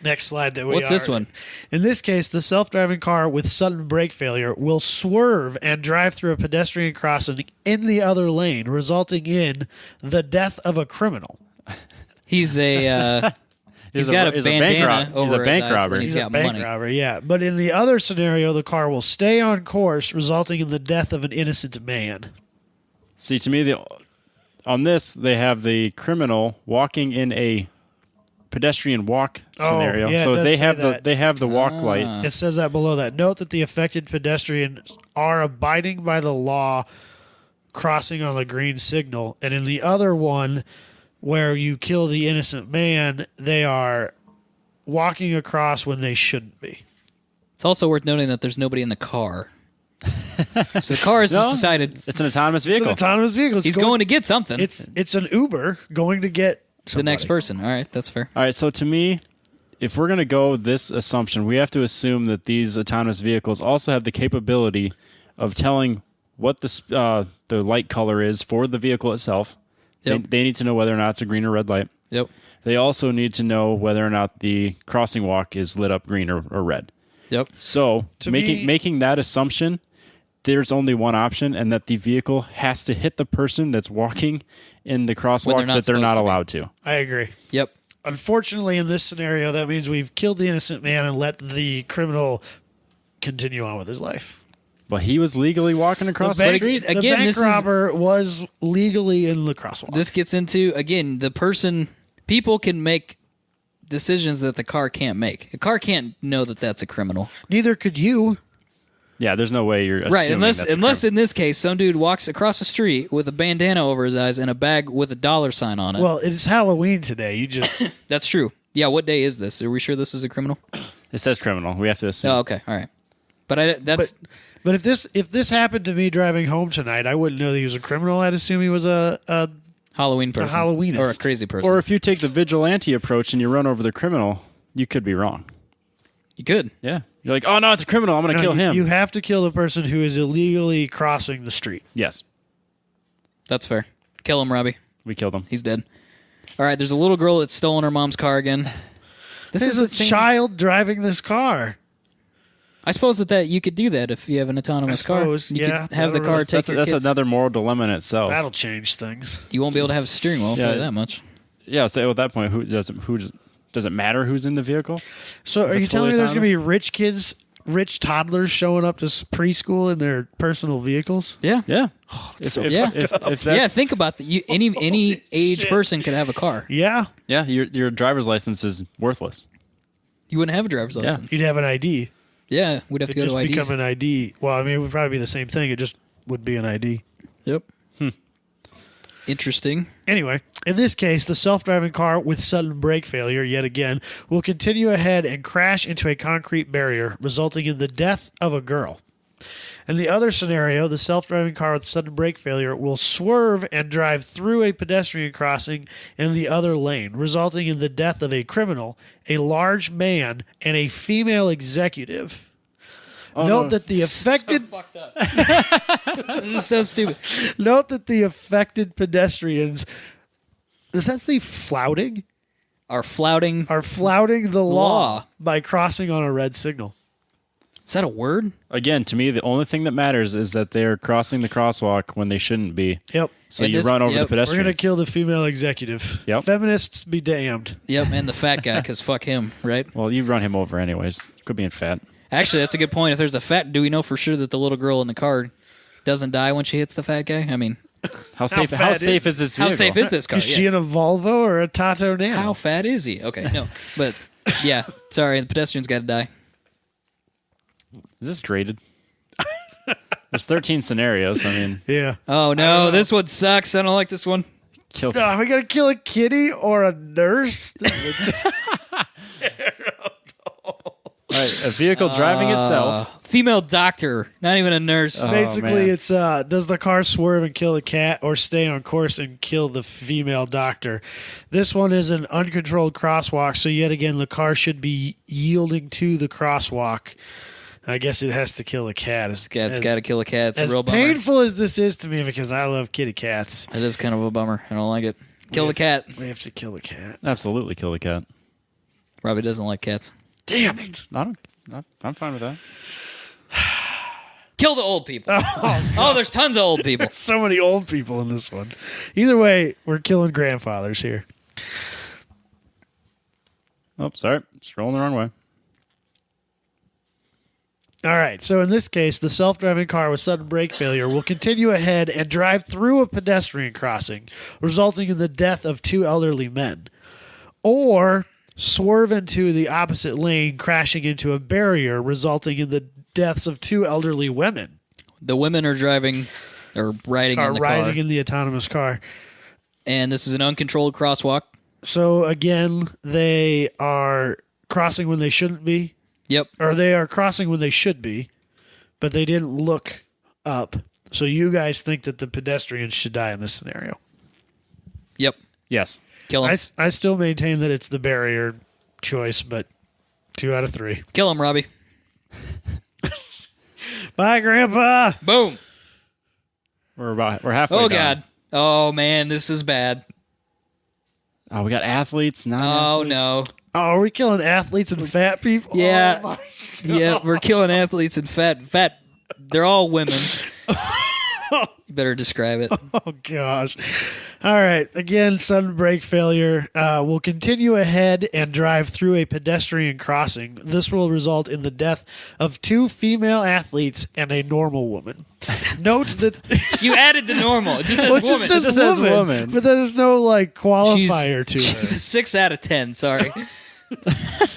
Next slide that we What's this one? In this case, the self-driving car with sudden brake failure will swerve and drive through a pedestrian crossing in the other lane, resulting in the death of a criminal. He's a he's got a bandana over He's a bank his eyes, robber. and he's got a bank money. robber, yeah. But in the other scenario, the car will stay on course, resulting in the death of an innocent man. See, to me, on this, they have the criminal walking in a pedestrian walk scenario. yeah, it So does they say have that. they have the walk light. It says that below that. Note that the affected pedestrians are abiding by the law, crossing on the green signal. And in the other one, where you kill the innocent man, they are walking across when they shouldn't be. It's also worth noting that there's nobody in the car. So the car has just decided It's an autonomous It's vehicle. an autonomous vehicle. he's going to get something. It's an Uber going to get the next person. All right, that's fair. All right, so to me, if we're going to go with this assumption, we have to assume that these autonomous vehicles also have the capability of telling what the light color is for the vehicle itself. Yep. They need to know whether or not it's a green or red light. Yep. They also need to know whether or not the crossing walk is lit up green or red. Yep. So To making that assumption, there's only one option, and that the vehicle has to hit the person that's walking in the crosswalk that they're not allowed to. I agree. Yep. Unfortunately, in this scenario, that means we've killed the innocent man and let the criminal continue on with his life. But he was legally walking across the street. The Again, bank this is- robber was legally in the crosswalk. This gets into, again, people can make decisions that the car can't make. A car can't know that that's a criminal. Neither could you. Yeah, there's no way you're assuming Right, unless that's a in this case, some dude walks across the street with a bandana over his eyes and a bag with a dollar sign on it. Well, it's Halloween today. You just That's true. Yeah, what day is this? Are we sure this is a criminal? It says criminal. We have to assume. Oh, okay, all right. But that's But if this happened to me driving home tonight, I wouldn't know that he was a criminal. I'd assume he was a Halloween person. Halloweenist. Or a crazy person. Or if you take the vigilante approach and you run over the criminal, you could be wrong. you could. Yeah. You're like, oh, no, it's a criminal. I'm going to kill him. You have to kill the person who is illegally crossing the street. Yes. That's fair. Kill him, Robbie. We killed him. He's dead. All right, there's a little girl that's stolen her mom's car again. This There's is a the thing- child driving this car. I suppose that you could do that if you have an autonomous car. suppose, You yeah. could have the That'll- car take That's, your that's kids. another moral dilemma in itself. That'll change things. You won't be able to have a steering wheel. I'll tell you that much. Yeah, so at that point, does it matter who's in the vehicle? So are If you it's telling me fully there's going to be rich kids rich toddlers showing up to preschool in their personal vehicles? Yeah. Yeah. Think about that. Any age person could have a car. Yeah. Yeah, your driver's license is worthless. You wouldn't have a driver's license. You'd have an ID. Yeah, we'd have to go to IDs. It'd become an ID. Well, I mean, it would probably be the same thing. It just would be an ID. Yep. Interesting. Anyway, in this case, the self-driving car with sudden brake failure, yet again, will continue ahead and crash into a concrete barrier, resulting in the death of a girl. In the other scenario, the self-driving car with sudden brake failure will swerve and drive through a pedestrian crossing in the other lane, resulting in the death of a criminal, a large man, and a female executive. Note that the affected... So fucked up. This is so stupid. Note that the affected pedestrians... Does that say flouting? Are flouting the law by crossing on a red signal. Is that a word? Again, to me, the only thing that matters is that they're crossing the crosswalk when they shouldn't be. Yep. So you run over the pedestrians. We're going to kill the female executive. Yep. Feminists be damned. Yep, and the fat guy, because fuck him, right? Well, you run him over anyways. Quit being fat. Actually, that's a good point. If there's a fat, do we know for sure that the little girl in the car doesn't die when she hits the fat guy? I mean, how safe is this vehicle? How safe is this car? Is she in a Volvo or a Tato Nano? How fat is he? Okay, no. But, yeah, sorry, the pedestrian's got to die. Is this graded? There's 13 scenarios. I mean, yeah. Oh, no, this one sucks. I don't like this one. We got to kill a kitty or a nurse? All right, a vehicle driving itself. Female doctor, not even a nurse. Basically, it's does the car swerve and kill the cat or stay on course and kill the female doctor? This one is an uncontrolled crosswalk, so yet again, the car should be yielding to the crosswalk. I guess it has to kill the cat. It's got to kill a cat. It's as a real bummer. Painful as this is to me, because I love kitty cats. It is kind of a bummer. I don't like it. Kill the cat. We have to kill the cat. Absolutely kill the cat. Robbie doesn't like cats. Damn it. I'm fine with that. Kill the old people. Oh, there's tons of old people. So many old people in this one. Either way, we're killing grandfathers here. Oh, sorry. Scrolling the wrong way. All right, so in this case, the self-driving car with sudden brake failure will continue ahead and drive through a pedestrian crossing, resulting in the death of 2 elderly men. Or swerve into the opposite lane, crashing into a barrier, resulting in the deaths of 2 elderly women. The women are riding in the car. In the autonomous car. And this is an uncontrolled crosswalk. So again, they are crossing when they shouldn't be. Yep. Or they are crossing when they should be, but they didn't look up. So you guys think that the pedestrians should die in this scenario? Yep. Yes. Kill him. I still maintain that it's the barrier choice, but 2 out of 3. Kill him, Robbie. Bye, Grandpa. Boom. We're halfway Oh, done. God. Oh, man, this is bad. Oh, we got athletes now. Oh, no. Oh, are we killing athletes and fat people? Yeah. Oh, Yeah, we're killing athletes and fat. They're all women. You better describe it. Oh, gosh. All right. Again, sudden brake failure. Will continue ahead and drive through a pedestrian crossing. This will result in the death of 2 female athletes and a normal woman. Note that... You added the normal. It just says woman. It just says woman. But there's no, qualifier to it. She's a 6 out of 10. Sorry.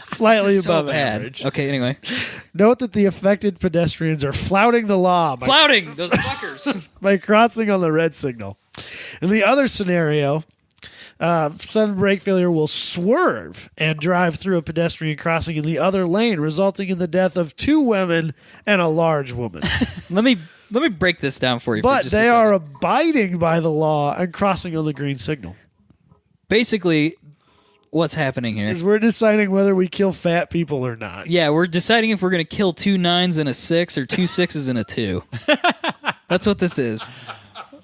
Slightly so above bad. average. Okay, anyway. Note that the affected pedestrians are flouting the law Flouting! Those fuckers. by crossing on the red signal. In the other scenario, sudden brake failure will swerve and drive through a pedestrian crossing in the other lane, resulting in the death of 2 women and a large woman. Let me break this down for you. But for they are abiding by the law and crossing on the green signal. Basically, what's happening here is we're deciding whether we kill fat people or not. Yeah, we're deciding if we're going to kill 2 9s and a 6 or 2 6s and a 2. That's what this is.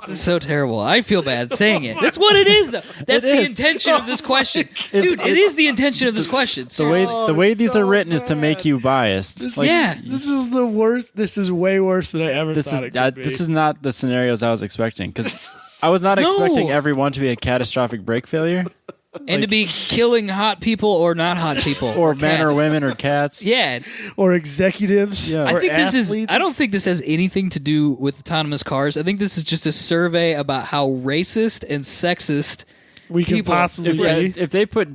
This is so terrible. I feel bad saying it. That's what it is, though. That's the intention of this question. Dude, it is the intention of this question. The way these are written is to make you biased. This is the worst. This is way worse than I ever thought it could be. This is not the scenarios I was expecting, because I was not expecting everyone to be a catastrophic brake failure. And to be killing hot people or not hot people. Or men or women or cats. Yeah. Or executives. Yeah. I think I don't think this has anything to do with autonomous cars. I think this is just a survey about how racist and sexist we can possibly be. If they put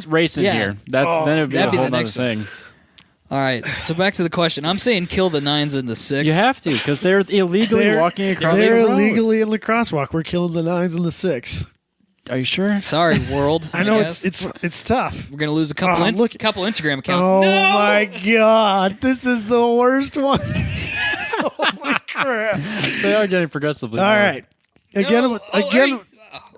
race in here, then it would be a whole other thing. All right, so back to the question. I'm saying kill the 9's and the 6. You have to, because they're illegally walking across the road. They're illegally in the crosswalk. We're killing the 9's and the 6. Are you sure? Sorry, world. I know it's tough. We're gonna lose a couple Instagram accounts. Oh my god, this is the worst one. Holy crap! They are getting progressively. All right,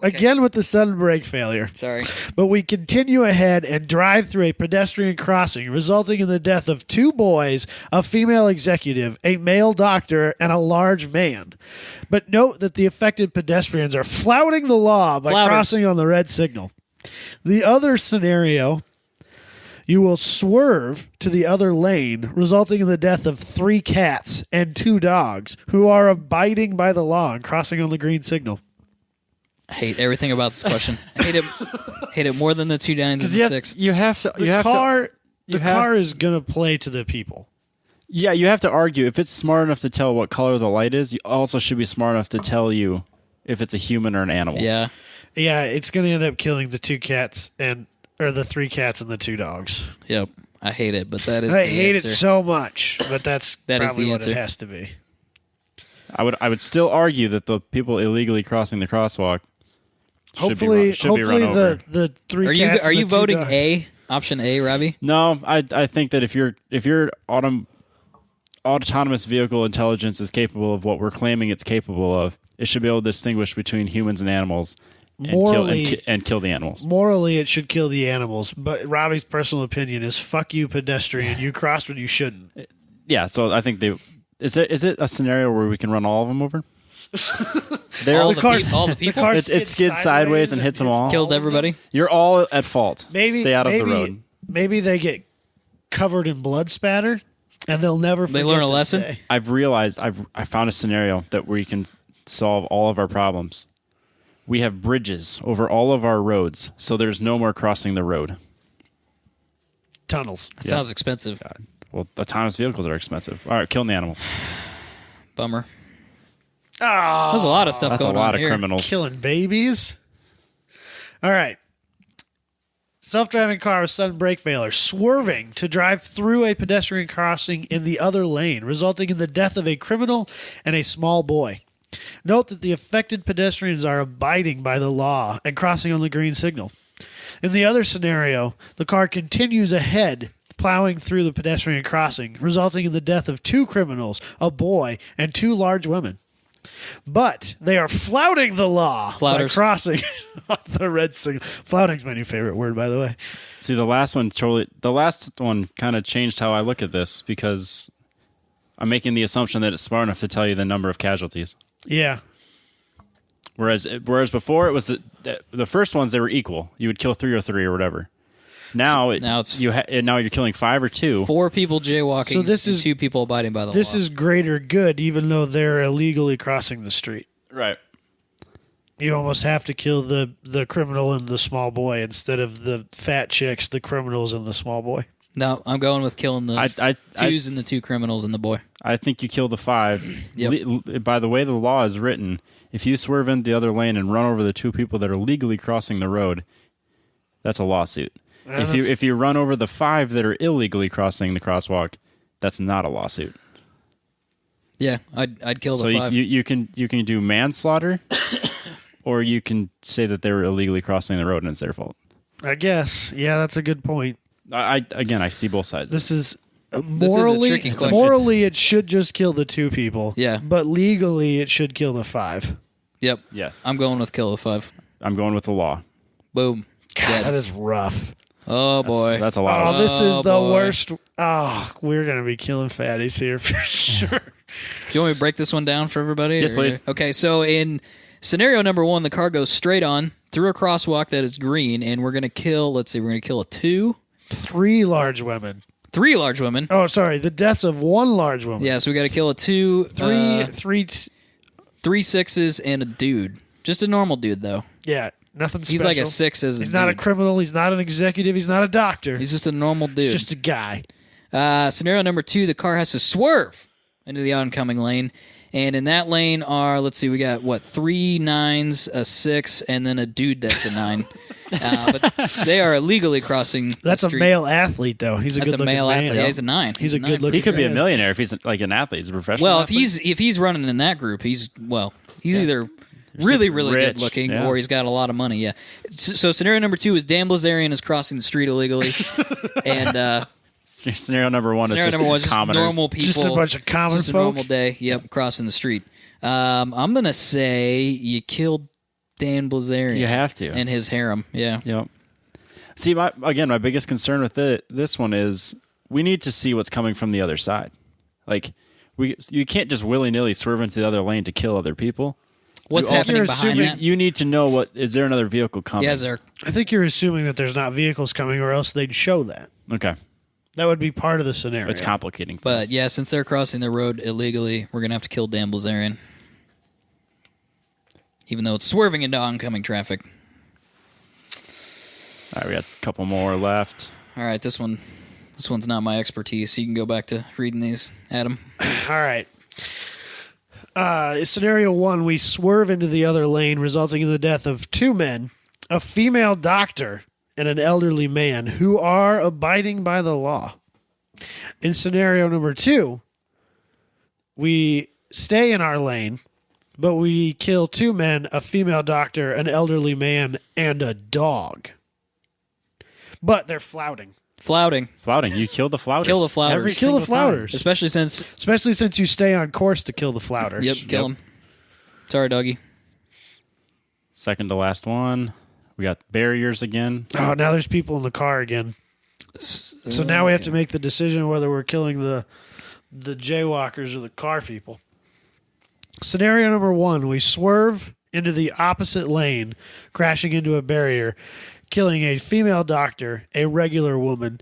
again with the sudden brake failure. Sorry. But we continue ahead and drive through a pedestrian crossing, resulting in the death of 2 boys, a female executive, a male doctor, and a large man. But note that the affected pedestrians are flouting the law by crossing on the red signal. The other scenario, you will swerve to the other lane, resulting in the death of 3 cats and 2 dogs who are abiding by the law and crossing on the green signal. I hate everything about this question. I hate it more than the 2 9's and the 6. The car is gonna play to the people. Yeah, you have to argue. If it's smart enough to tell what color the light is, you also should be smart enough to tell you if it's a human or an animal. Yeah. Yeah, it's gonna end up killing the 2 cats or the 3 cats and the 2 dogs. Yep. I hate it, but that is I hate it so much, but that's probably what it has to be. I would still argue that the people illegally crossing the crosswalk hopefully be run over. the 3 cats. Are you voting A? Option A, Robbie? No, I think that if your autonomous vehicle intelligence is capable of what we're claiming it's capable of, it should be able to distinguish between humans and animals and kill the animals. Morally, it should kill the animals, but Robbie's personal opinion is fuck you, pedestrian. You crossed when you shouldn't. Yeah, so I think is it a scenario where we can run all of them over? All the people? It skids sideways and hits them all. Kills everybody? You're all at fault. Stay out of the road. Maybe they get covered in blood spatter, and they'll never forget. They learn a lesson? Day. I've realized I found a scenario that we can solve all of our problems. We have bridges over all of our roads, so there's no more crossing the road. Tunnels. That sounds expensive. God. Well, autonomous vehicles are expensive. All right, killing the animals. Bummer. Oh, there's a lot of stuff that's going on a lot here. of criminals. Killing babies. All right. Self-driving car with sudden brake failure, swerving to drive through a pedestrian crossing in the other lane, resulting in the death of a criminal and a small boy. Note that the affected pedestrians are abiding by the law and crossing on the green signal. In the other scenario, the car continues ahead, plowing through the pedestrian crossing, resulting in the death of 2 criminals, a boy, and 2 large women. But they are flouting the law by crossing on the red signal. Flouting's my new favorite word, by the way. See, the last one kind of changed how I look at this, because I'm making the assumption that it's smart enough to tell you the number of casualties. Yeah. Whereas before it was the first ones, they were equal. You would kill 3 or 3 or whatever. Now you're killing 5 or 2. 4 people jaywalking. So this is 2 people abiding by the law. This is greater good, even though they're illegally crossing the street. Right. You almost have to kill the criminal and the small boy instead of the fat chicks, the criminals and the small boy. No, I'm going with killing the 2s and the 2 criminals and the boy. I think you kill the 5. Yep. By the way the law is written, if you swerve into the other lane and run over the 2 people that are legally crossing the road, that's a lawsuit. If you run over the 5 that are illegally crossing the crosswalk, that's not a lawsuit. Yeah, I'd kill the 5. So you can do manslaughter, or you can say that they were illegally crossing the road and it's their fault. I guess. Yeah, that's a good point. I see both sides. This is morally, it should just kill the 2 people. Yeah. But legally, it should kill the 5. Yep. Yes. I'm going with kill the 5. I'm going with the law. Boom. God, that is rough. Oh, boy. That's a lot. Oh, this is the worst. Oh, we're going to be killing fatties here for sure. Do you want me to break this one down for everybody? Yes, please. Okay, so in scenario number 1, the car goes straight on through a crosswalk that is green, and we're going to kill, we're going to kill a 2. 3 large women. 3 large women. Oh, sorry. The deaths of 1 large woman. Yeah, so we got to kill a 2. 3 3 6s and a dude. Just a normal dude, though. Yeah. Nothing special. He's like a 6 as a He's not a criminal. He's not an executive. He's not a doctor. He's just a normal dude. He's just a guy. Scenario number 2, the car has to swerve into the oncoming lane. And in that lane are, let's see, we got, 3 9s, a 6, and then a dude that's a 9. But they are illegally crossing That's the street. A male athlete, though. He's a good-looking male man. athlete. Yeah, he's a 9. He's a good-looking He could be a man. millionaire if he's like an athlete. He's a professional Well, athlete. if he's running in that group, he's either really rich, good looking yeah. or he's got a lot of money. Yeah. So scenario number 2 is Dan Bilzerian is crossing the street illegally, and Scenario number 1 scenario is number 1 is just just commoners. normal people, Just a bunch of common just a folk. normal day. Yep, crossing the street. I'm gonna say you killed Dan Bilzerian. You have to. and his harem. Yeah. Yep. See, my biggest concern with this one is we need to see what's coming from the other side. Like, you can't just willy-nilly swerve into the other lane to kill other people. What's happening behind that? You need to know is there another vehicle coming? Yeah, there. I think you're assuming that there's not vehicles coming, or else they'd show that. Okay. That would be part of the scenario. It's complicating. But yeah, since they're crossing the road illegally, we're gonna have to kill Dan Bilzerian, even though it's swerving into oncoming traffic. All right, we got a couple more left. All right, this one's not my expertise. So you can go back to reading these, Adam. All right. Scenario 1, we swerve into the other lane, resulting in the death of 2 men, a female doctor, and an elderly man who are abiding by the law. In scenario number 2, we stay in our lane, but we kill 2 men, a female doctor, an elderly man, and a dog. But they're flouting. Flouting. You kill the flouters. Kill the flouters. Kill the flouters. Especially since you stay on course to kill the flouters. Yep, kill them. Sorry, doggy. Second to last one. We got barriers again. Oh, now there's people in the car again. So now we have to make the decision whether we're killing the jaywalkers or the car people. Scenario number 1, we swerve into the opposite lane, crashing into a barrier, killing a female doctor, a regular woman,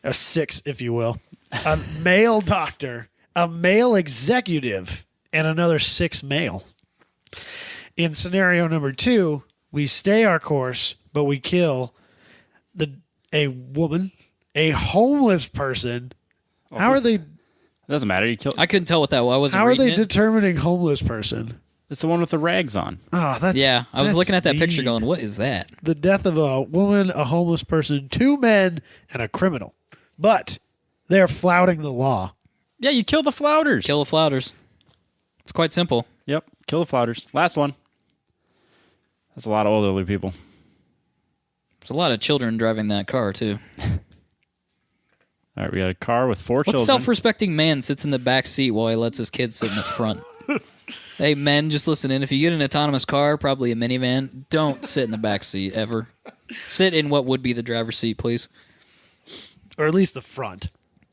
a 6, if you will, a male doctor, a male executive, and another 6 male. In scenario number 2, we stay our course, but we kill a woman, a homeless person. How are they? It doesn't matter. You kill. I couldn't tell what that was. I wasn't How are reading they it. determining homeless person? It's the one with the rags on. Oh, that's Yeah, I was that's looking at that mean. picture going, what is that? The death of a woman, a homeless person, 2 men, and a criminal. But they're flouting the law. Yeah, you kill the flouters. Kill the flouters. It's quite simple. Yep, kill the flouters. Last one. That's a lot of elderly people. There's a lot of children driving that car, too. All right, we got a car with 4 What children. self-respecting man sits in the back seat while he lets his kids sit in the front? Hey, men, just listen in. If you get an autonomous car, probably a minivan, don't sit in the back seat ever. Sit in what would be the driver's seat, please. Or at least the front.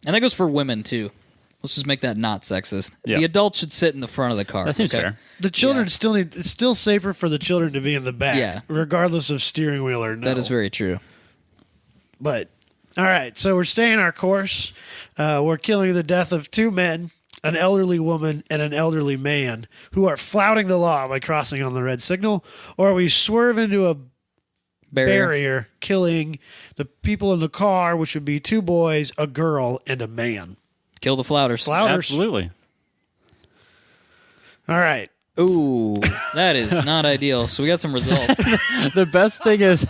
And that goes for women, too. Let's just make that not sexist. Yeah. The adults should sit in the front of the car. That seems fair. The children still need. It's still safer for the children to be in the back, Yeah. regardless of steering wheel or no. That is very true. But all right, so we're staying our course. We're killing the death of 2 men, an elderly woman, and an elderly man who are flouting the law by crossing on the red signal, or we swerve into a barrier, killing the people in the car, which would be 2 boys, a girl, and a man. Kill the flouters. Absolutely. All right. Ooh, that is not ideal. So we got some results. The best thing is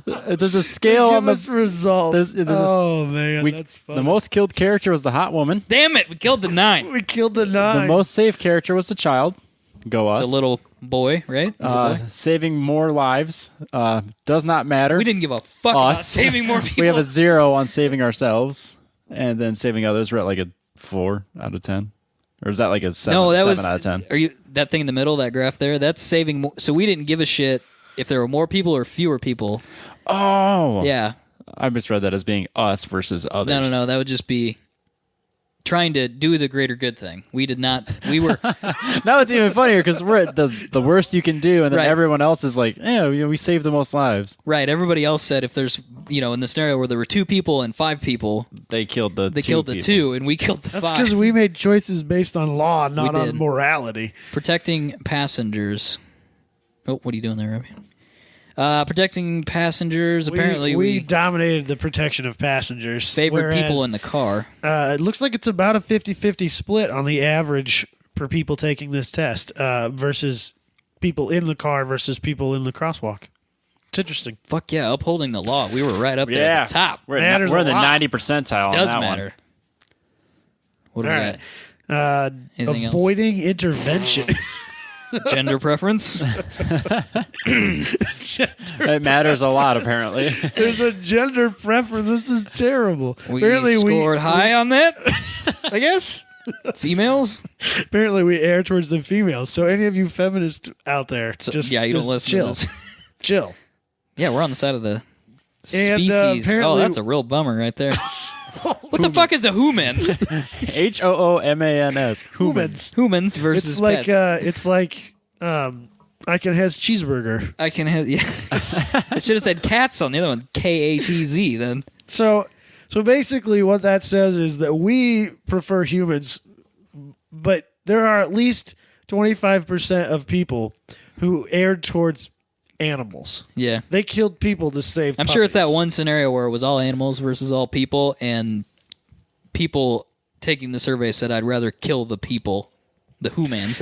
there's a scale on Give us the results. there's oh man, that's fun. The most killed character was the hot woman. Damn it, we killed the 9. We killed the 9. The most safe character was the child. Go us. The little boy, right? Little boy. Saving more lives does not matter. We didn't give a fuck about Us. saving more people. We have a 0 on saving ourselves, and then saving others. We're at like a 4 out of 10, or is that like a 7? No, that 7 was out of 10. Are you that thing in the middle, that graph there? That's saving more. So we didn't give a shit if there were more people or fewer people. Oh, Yeah. I misread that as being us versus others. No. That would just be trying to do the greater good thing. We did not. We were. Now it's even funnier because we're at the worst you can do, and then Right. everyone else is like, we saved the most lives. Right. Everybody else said if there's, in the scenario where there were 2 people and 5 people, They killed the they 2 killed the people. 2 and we killed the That's 5. because we made choices based on law, not We on did. morality. Protecting passengers. Oh, what are you doing there, Robbie? Protecting passengers. Apparently, we dominated the protection of passengers. Favorite people in the car. It looks like it's about a 50-50 split on the average for people taking this test versus people in the car versus people in the crosswalk. It's interesting. Fuck yeah, upholding the law. We were right up there at the top. We're in the 90 percentile. Does on that matter. One. What do we got? Avoiding intervention. Gender preference? It matters a lot, apparently. There's a gender preference. This is terrible. Apparently scored high on that, I guess. Females? Apparently we err towards the females. So any of you feminists out there, you don't listen chill. to this. Chill. Yeah, we're on the side of the species. That's a real bummer right there. What the fuck is a human? HOOMANS. Humans versus pets. It's like I can has cheeseburger. I can have I should have said cats on the other one. KATZ then. So basically what that says is that we prefer humans, but there are at least 25% of people who erred towards animals. Yeah. They killed people to save I'm sure it's that one scenario where it was all animals versus all people, and people taking the survey said, I'd rather kill the people, the humans.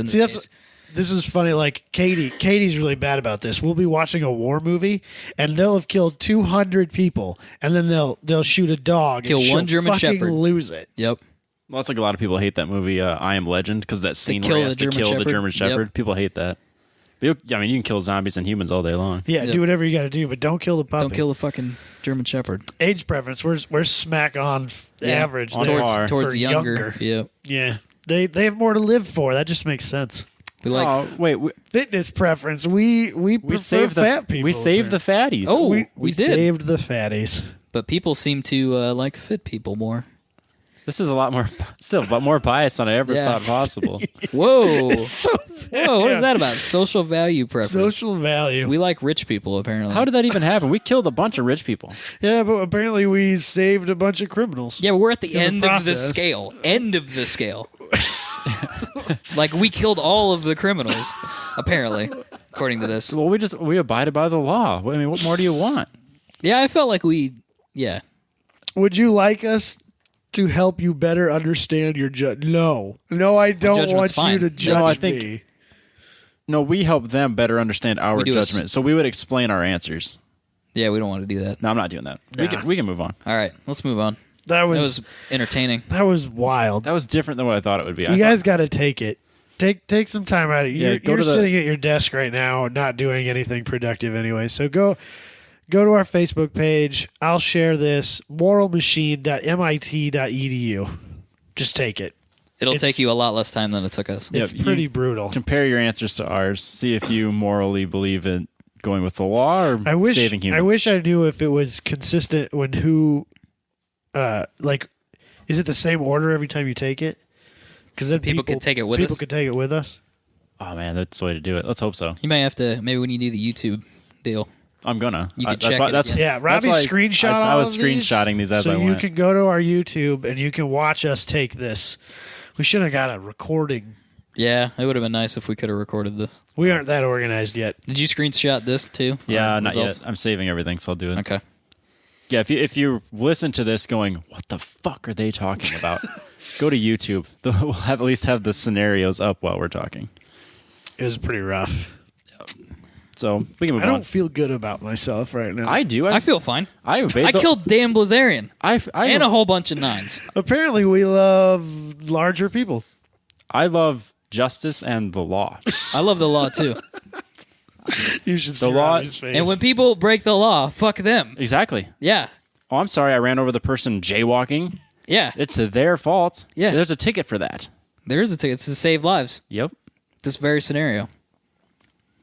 This is funny. Like Katie's really bad about this. We'll be watching a war movie, and they'll have killed 200 people, and then they'll shoot a dog, kill and one German fucking Shepherd, lose it. Yep. Well, it's like a lot of people hate that movie, I Am Legend, because that scene where he has to kill the German Shepherd. Yep. People hate that. You can kill zombies and humans all day long. Yeah, do whatever you got to do, but don't kill the puppy. Don't kill the fucking German Shepherd. Age preference, we're smack on average towards younger. Yeah, they have more to live for. That just makes sense. We like fitness preference. We prefer fat people. We saved the fatties. Oh, we did. saved the fatties. But people seem to like fit people more. This is a lot more biased than I ever thought possible. Whoa. So whoa, what is that about? Social value preference. Social value. We like rich people, apparently. How did that even happen? We killed a bunch of rich people. Yeah, but apparently we saved a bunch of criminals. Yeah, but we're at the end of the scale. End of the scale. Like, we killed all of the criminals, apparently, according to this. Well, we abided by the law. I mean, what more do you want? Yeah, I felt like Would you like us to help you better understand your No, I don't want you to judge me. No, we help them better understand our judgment. So we would explain our answers. Yeah, we don't want to do that. No, I'm not doing that. Nah. We can move on. All right, let's move on. That was entertaining. That was wild. That was different than what I thought it would be. You guys got to take it. Take some time out of it. You're sitting at your desk right now, not doing anything productive anyway. So go to our Facebook page. I'll share this, moralmachine.mit.edu. Just take it. It'll take you a lot less time than it took us. It's pretty brutal. Compare your answers to ours. See if you morally believe in going with the law or saving humans. I wish I knew if it was consistent when is it the same order every time you take it? Because then people could take it with us. People could take it with us. Oh man, that's the way to do it. Let's hope so. You may have to. Maybe when you do the YouTube deal, I'm gonna. You can check it. Yeah, Robbie screenshot. I was screenshotting these as I went. So you can go to our YouTube and you can watch us take this. We should have got a recording. Yeah, it would have been nice if we could have recorded this. We aren't that organized yet. Did you screenshot this too? Yeah, not yet. I'm saving everything, so I'll do it. Okay. Yeah, if you listen to this going, what the fuck are they talking about? Go to YouTube. We'll at least have the scenarios up while we're talking. It was pretty rough. So we can move on. I don't feel good about myself right now. I do. I feel fine. I killed Dan Bilzerian. And a whole bunch of 9's. Apparently we love larger people. I love justice and the law. I love the law too. You should see Robbie's face. And when people break the law, fuck them. Exactly. Yeah. Oh, I'm sorry. I ran over the person jaywalking. Yeah. It's their fault. Yeah. There's a ticket for that. There is a ticket. It's to save lives. Yep. This very scenario.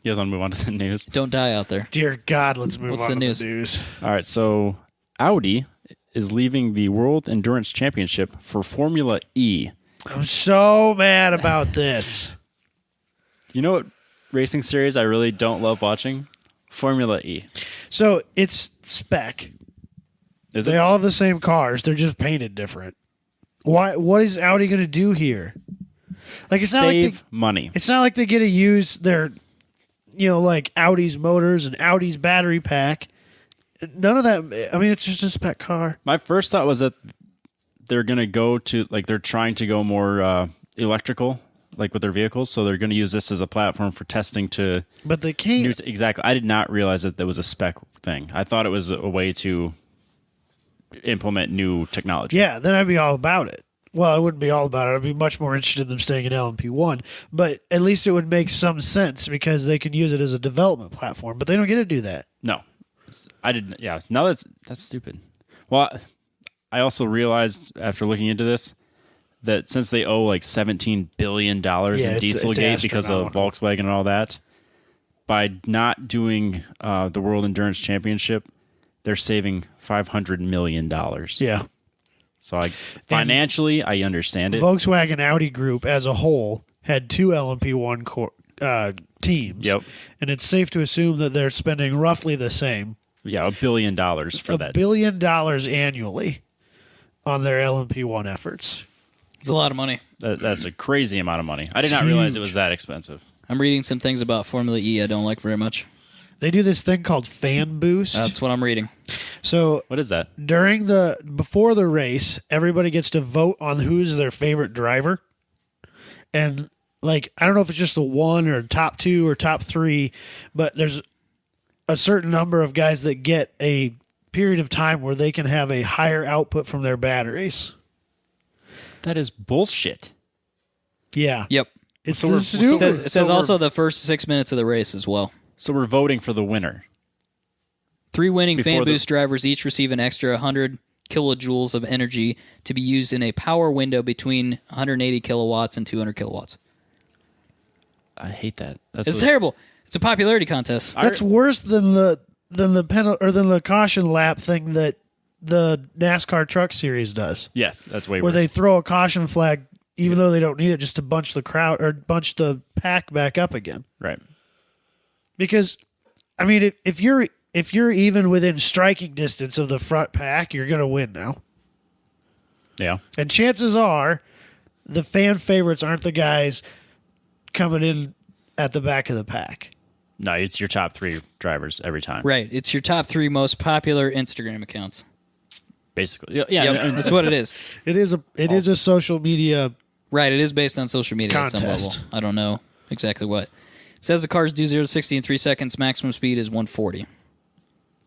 You guys want to move on to the news? Don't die out there. Dear God, let's move on to the news. All right. So Audi is leaving the World Endurance Championship for Formula E. I'm so mad about this. You know what racing series I really don't love watching? Formula E. So it's spec. They all have the same cars. They're just painted different. Why? What is Audi going to do here? Like, it's not save like money. It's not like they get to use their like Audi's motors and Audi's battery pack. None of that. I mean, it's just a spec car. My first thought was that they're going to go to, like, they're trying to go more electrical, like with their vehicles. So they're going to use this as a platform for testing to. But they can't. Exactly. I did not realize that there was a spec thing. I thought it was a way to implement new technology. Yeah, then I'd be all about it. Well, I wouldn't be all about it. I'd be much more interested in them staying in LMP1. But at least it would make some sense because they can use it as a development platform. But they don't get to do that. No. I didn't. Yeah. No, that's stupid. Well, I also realized after looking into this that since they owe like $17 billion in Dieselgate because of Volkswagen and all that, by not doing the World Endurance Championship, they're saving $500 million. Yeah. So financially, I understand it. Volkswagen Audi Group as a whole had 2 LMP1 teams. Yep. And it's safe to assume that they're spending roughly the same. Yeah, $1 billion for that. $1 billion annually on their LMP1 efforts. It's a lot of money. That's a crazy amount of money. I did not realize it was that expensive. I'm reading some things about Formula E I don't like very much. They do this thing called fan boost. That's what I'm reading. So what is that? Before the race, everybody gets to vote on who's their favorite driver. And like, I don't know if it's just the one or top 2 or top 3, but there's a certain number of guys that get a period of time where they can have a higher output from their batteries. That is bullshit. Yeah. Yep. It says also the first 6 minutes of the race as well. So we're voting for the winner. 3 winning fan boost drivers each receive an extra 100 kilojoules of energy to be used in a power window between 180 kilowatts and 200 kilowatts. I hate that. It's terrible. It's a popularity contest. That's worse than the caution lap thing that the NASCAR Truck Series does. Yes, that's way worse. Where they throw a caution flag even though they don't need it, just to bunch the crowd or bunch the pack back up again. Right. Because, I mean, if you're even within striking distance of the front pack, you're going to win now. Yeah. And chances are the fan favorites aren't the guys coming in at the back of the pack. No, it's your top 3 drivers every time. Right. It's your top 3 most popular Instagram accounts. Basically. Yeah. Yep, that's what it is. It is a social media. Right. It is based on social media contest. At some level. I don't know exactly what. It says the cars do 0 to 60 in 3 seconds. Maximum speed is 140.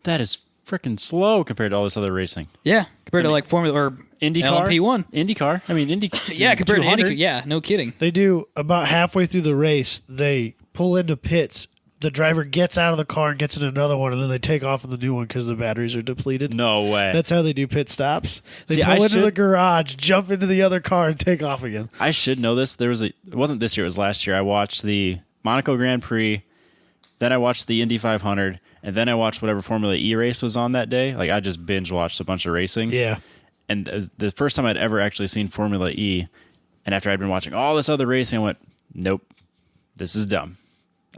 That is freaking slow compared to all this other racing. Yeah. Compared to like Formula or IndyCar. LMP1. IndyCar. I mean, yeah, compared to IndyCar. Yeah, no kidding. They do about halfway through the race, they pull into pits. The driver gets out of the car and gets in another one, and then they take off in the new one because the batteries are depleted. No way. That's how they do pit stops. They pull into the garage, jump into the other car, and take off again. I should know this. It wasn't this year, it was last year. I watched the Monaco Grand Prix, then I watched the Indy 500, and then I watched whatever Formula E race was on that day. Like, I just binge watched a bunch of racing. Yeah. And the first time I'd ever actually seen Formula E, and after I'd been watching all this other racing, I went, nope, this is dumb.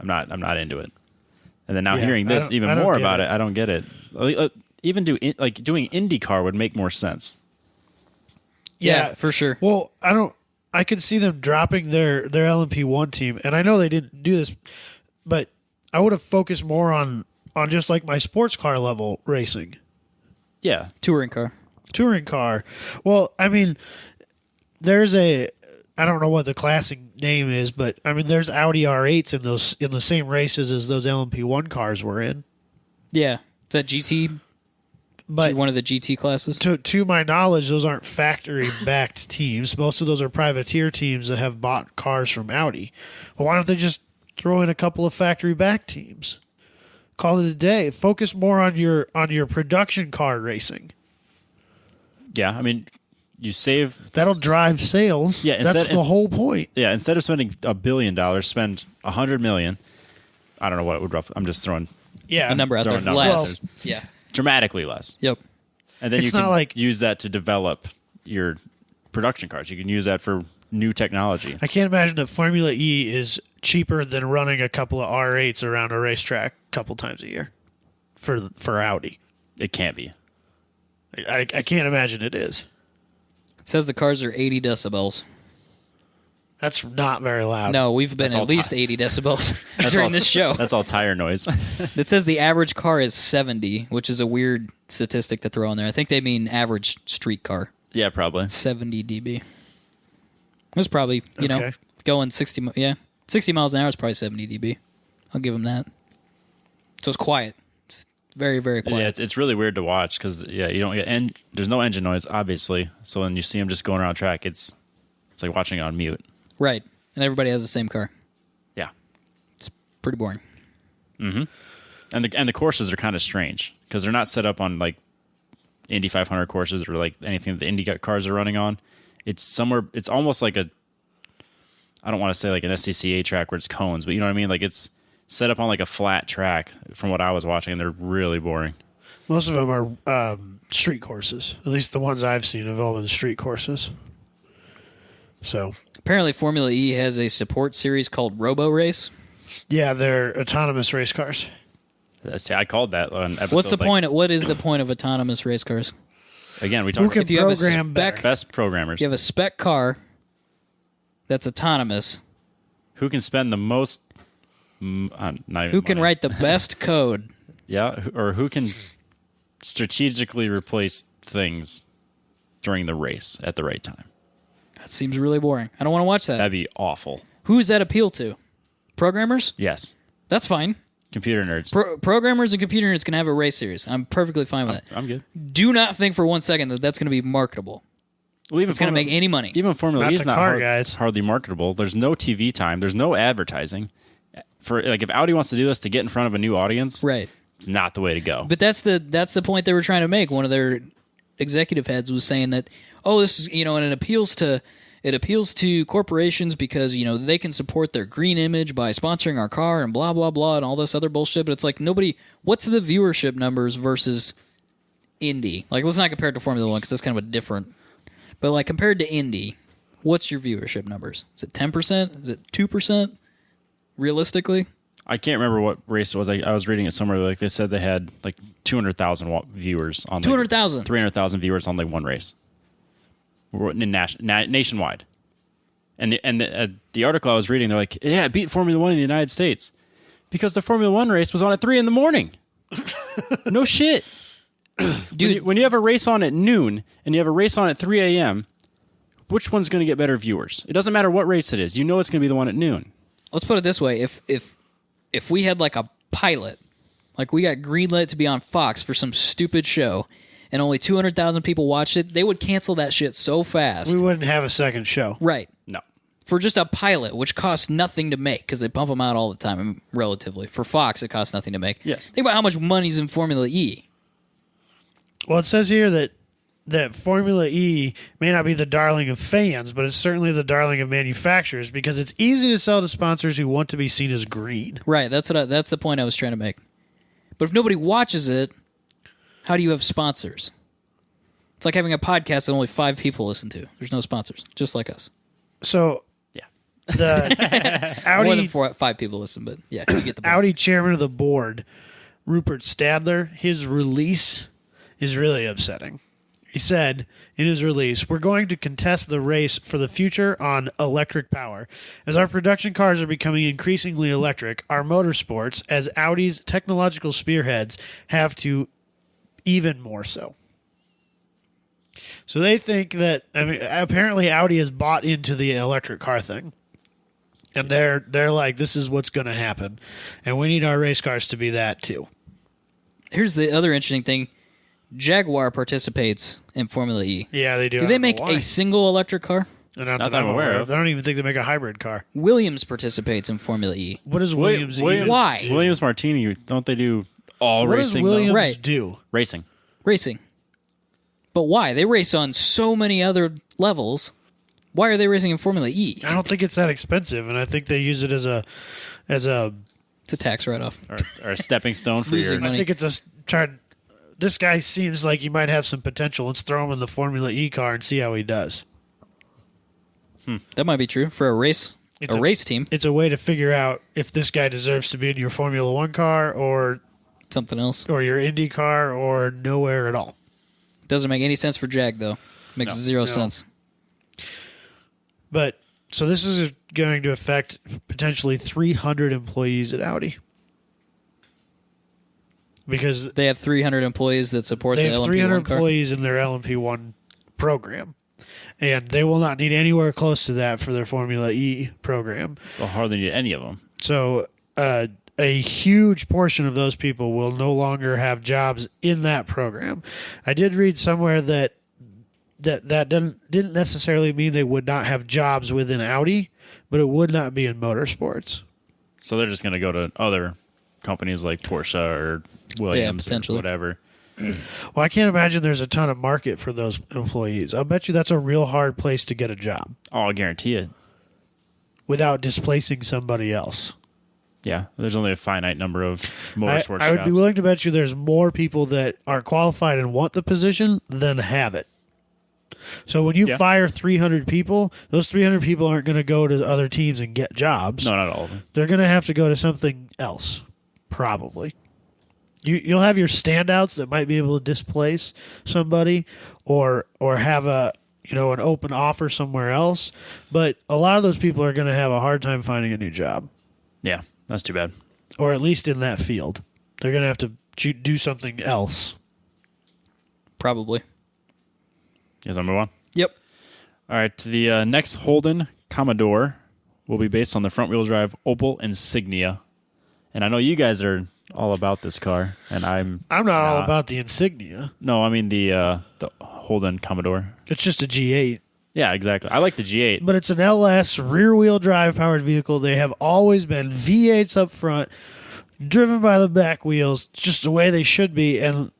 I'm not into it. And then now hearing this even more about it, I don't get it. Even doing IndyCar would make more sense. Yeah, for sure. Well, I could see them dropping their LMP1 team, and I know they didn't do this, but I would have focused more on just like my sports car level racing. Yeah. Touring car. Well, I mean, I don't know what the classic name is, but I mean, there's Audi R8s in the same races as those LMP1 cars were in. Yeah. Is that GT? But one of the GT classes? To my knowledge, those aren't factory-backed teams. Most of those are privateer teams that have bought cars from Audi. Well, why don't they just throw in a couple of factory-backed teams? Call it a day. Focus more on your production car racing. Yeah, I mean, you save... That'll drive sales. Yeah, that's the whole point. Yeah, instead of spending $1 billion, spend $100 million. I don't know what it would roughly... I'm just throwing... Yeah, a number out there. Less. Well, yeah. Dramatically less. Yep. And then you can use that to develop your production cars. You can use that for new technology. I can't imagine that Formula E is cheaper than running a couple of R8s around a racetrack a couple times a year for Audi. It can't be. I can't imagine it is. It says the cars are 80 decibels. That's not very loud. No, we've been at least 80 decibels during this show. That's all tire noise. It says the average car is 70, which is a weird statistic to throw in there. I think they mean average street car. Yeah, probably. 70 dB. It was probably, going 60. Yeah, 60 miles an hour is probably 70 dB. I'll give them that. So it's quiet. It's very, very quiet. Yeah, it's really weird to watch because you don't get there's no engine noise, obviously. So when you see them just going around track, it's like watching it on mute. Right, and everybody has the same car. Yeah, it's pretty boring. Mm-hmm. And the courses are kind of strange because they're not set up on like Indy 500 courses or like anything that the Indy cars are running on. It's somewhere. It's almost like I don't want to say like an SCCA track where it's cones, but you know what I mean. Like it's set up on like a flat track from what I was watching, and they're really boring. Most of them are street courses. At least the ones I've seen have all been street courses. So apparently Formula E has a support series called Robo Race. Yeah, they're autonomous race cars. I called that on episode. What's the point? What is the point of autonomous race cars? Again, we talk about if you program best programmers. You have a spec car that's autonomous. Who can spend the most? Who can write the best code? Yeah, or who can strategically replace things during the race at the right time? That seems really boring. I don't want to watch that. That'd be awful. Who does that appeal to? Programmers? Yes. That's fine. Computer nerds. Programmers and computer nerds can have a race series. I'm perfectly fine with that. I'm good. Do not think for 1 second that that's going to be marketable. Well, even it's going to make any money. Even Formula E is not guys. hardly marketable. There's no TV time. There's no advertising. For like, if Audi wants to do this to get in front of a new audience, right? It's not the way to go. But that's the point they were trying to make. One of their executive heads was saying that, this is and it appeals to corporations because they can support their green image by sponsoring our car and blah blah blah and all this other bullshit. But it's like what's the viewership numbers versus Indy? Like, let's not compare it to Formula One because that's kind of a different. But like compared to Indy, what's your viewership numbers? Is it 10%? Is it 2%? Realistically, I can't remember what race it was. I was reading it somewhere. Like they said they had like 200,000 viewers on 200,000, 300,000 viewers on like one race, nationwide. And the article I was reading, they're like, yeah, it beat Formula One in the United States because the Formula One race was on at 3 a.m. No shit, dude. When you have a race on at noon and you have a race on at 3 a.m., which one's going to get better viewers? It doesn't matter what race it is. You know it's going to be the one at noon. Let's put it this way: if we had like a pilot, like we got greenlit to be on Fox for some stupid show, and only 200,000 people watched it, they would cancel that shit so fast. We wouldn't have a second show, right? No, for just a pilot, which costs nothing to make because they pump them out all the time. I mean, relatively, for Fox, it costs nothing to make. Yes. Think about how much money's in Formula E. Well, it says here that Formula E may not be the darling of fans, but it's certainly the darling of manufacturers because it's easy to sell to sponsors who want to be seen as green. Right, that's the point I was trying to make. But if nobody watches it, how do you have sponsors? It's like having a podcast that only 5 people listen to. There's no sponsors, just like us. So, yeah, the Audi more than 5 people listen, but yeah, you get the point. Audi chairman of the board, Rupert Stadler, his release is really upsetting. He said in his release, "We're going to contest the race for the future on electric power. As our production cars are becoming increasingly electric, our motorsports, as Audi's technological spearheads, have to even more so." So they think that, apparently Audi has bought into the electric car thing. And they're like, this is what's going to happen. And we need our race cars to be that too. Here's the other interesting thing. Jaguar participates in Formula E. Yeah, they do. Do they make a single electric car? Not that I'm aware of. I don't even think they make a hybrid car. Williams participates in Formula E. What does Williams Why? do? Williams Martini, don't they do all racing? What does Williams Right. do? Racing. But why? They race on so many other levels. Why are they racing in Formula E? I don't think it's that expensive, and I think they use it as a It's a tax write-off. Or a stepping stone for your... money. I think it's this guy seems like he might have some potential. Let's throw him in the Formula E car and see how he does. That might be true for a race. Race team. It's a way to figure out if this guy deserves to be in your Formula One car or something else, or your Indy car, or nowhere at all. Doesn't make any sense for Jag though. Makes zero sense. But So this is going to affect potentially 300 employees at Audi. Because they have 300 employees that support the LMP1 car. They have 300 employees in their LMP1 program. And they will not need anywhere close to that for their Formula E program. They'll hardly need any of them. So a huge portion of those people will no longer have jobs in that program. I did read somewhere that didn't necessarily mean they would not have jobs within Audi, but it would not be in motorsports. So they're just going to go to other companies like Porsche or Williams or whatever. Well, I can't imagine there's a ton of market for those employees. I'll bet you that's a real hard place to get a job. Oh, I'll guarantee it. Without displacing somebody else. Yeah, there's only a finite number of motorsports jobs. I would be willing to bet you there's more people that are qualified and want the position than have it. So when you fire 300 people, those 300 people aren't going to go to other teams and get jobs. No, not all of them. They're going to have to go to something else, probably. You'll have your standouts that might be able to displace somebody or have an open offer somewhere else, but a lot of those people are going to have a hard time finding a new job. Yeah, that's too bad. Or at least in that field. They're going to have to do something else. Probably. You guys want to move on? Yep. All right, the next Holden Commodore will be based on the front-wheel drive Opel Insignia. And I know you guys are all about this car, and I'm not all about the Insignia. No, I mean the Holden Commodore. It's just a G8. Yeah, exactly. I like the G8. But it's an LS rear-wheel drive powered vehicle. They have always been V8s up front, driven by the back wheels, just the way they should be. And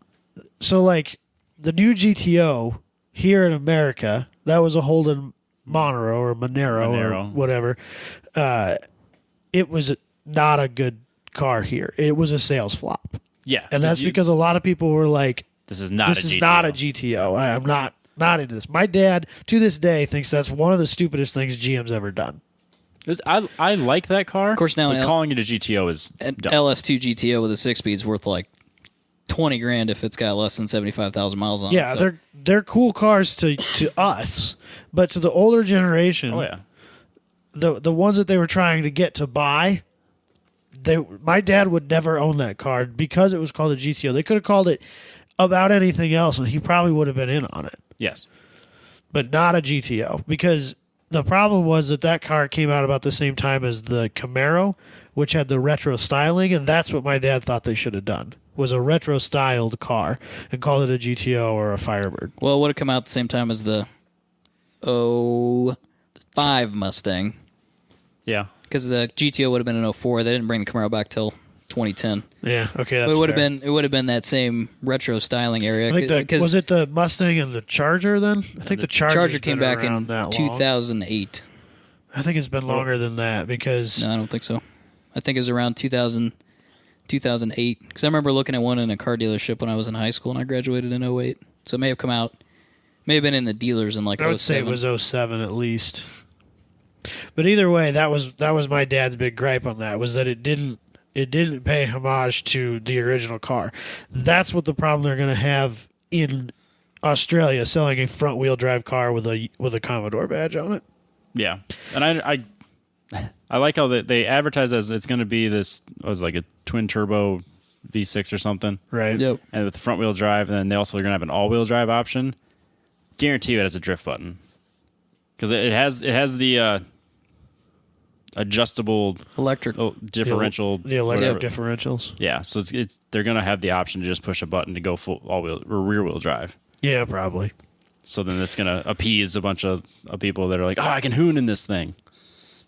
so, like, the new GTO here in America, that was a Holden Monero or Monero or whatever. It was not a good car here. It was a sales flop. Yeah. And that's because a lot of people were like, this is not a GTO. I'm not into this. My dad, to this day, thinks that's one of the stupidest things GM's ever done. I like that car. Of course, now calling it a GTO is dumb. LS2 GTO with a 6-speed is worth like $20,000 if it's got less than 75,000 miles on it. Yeah, they're cool cars to us, but to the older generation, the ones that they were trying to get to buy, my dad would never own that car because it was called a GTO. They could have called it about anything else, and he probably would have been in on it. Yes, but not a GTO, because the problem was that car came out about the same time as the Camaro, which had the retro styling, and that's what my dad thought they should have done, was a retro-styled car and called it a GTO or a Firebird. Well, it would have come out at the same time as the 05 Mustang. Yeah. Because the GTO would have been an 04. They didn't bring the Camaro back till 2010. Yeah, okay, that's but it would have been that same retro styling area. I think was it the Mustang and the Charger then? I think the Charger came back in 2008. I think it's been longer than that because... No, I don't think so. I think it was around 2008. Because I remember looking at one in a car dealership when I was in high school, and I graduated in 08. So it may have come out, may have been in the dealers in like 07. I would say it was 07 at least. But either way, that was my dad's big gripe on that, was that it didn't pay homage to the original car. That's what the problem they're going to have in Australia, selling a front-wheel drive car with a Commodore badge on it. Yeah, and I like how they advertise as it's going to be this, was like a twin turbo V6 or something, right? Yep. And with the front wheel drive, and then they also are going to have an all wheel drive option. Guarantee you it has a drift button because it has the adjustable electric differential, the electric differentials. Yeah, so it's they're going to have the option to just push a button to go full all wheel or rear wheel drive. Yeah, probably. So then it's going to appease a bunch of people that are like, oh, I can hoon in this thing.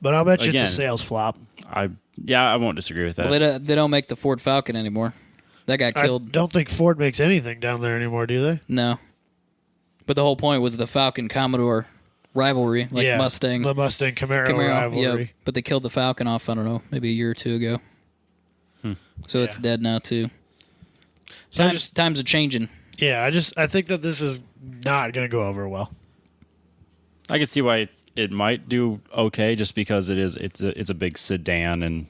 But I'll bet you it's a sales flop. I won't disagree with that. Well, they don't make the Ford Falcon anymore. That got killed. I don't think Ford makes anything down there anymore, do they? No. But the whole point was the Falcon Commodore rivalry, like Mustang. The Mustang Camaro rivalry. Yeah, but they killed the Falcon off, I don't know, maybe a year or two ago. So it's dead now, too. Times are changing. Yeah, I think that this is not going to go over well. I can see why it might do okay, just because it's a big sedan, and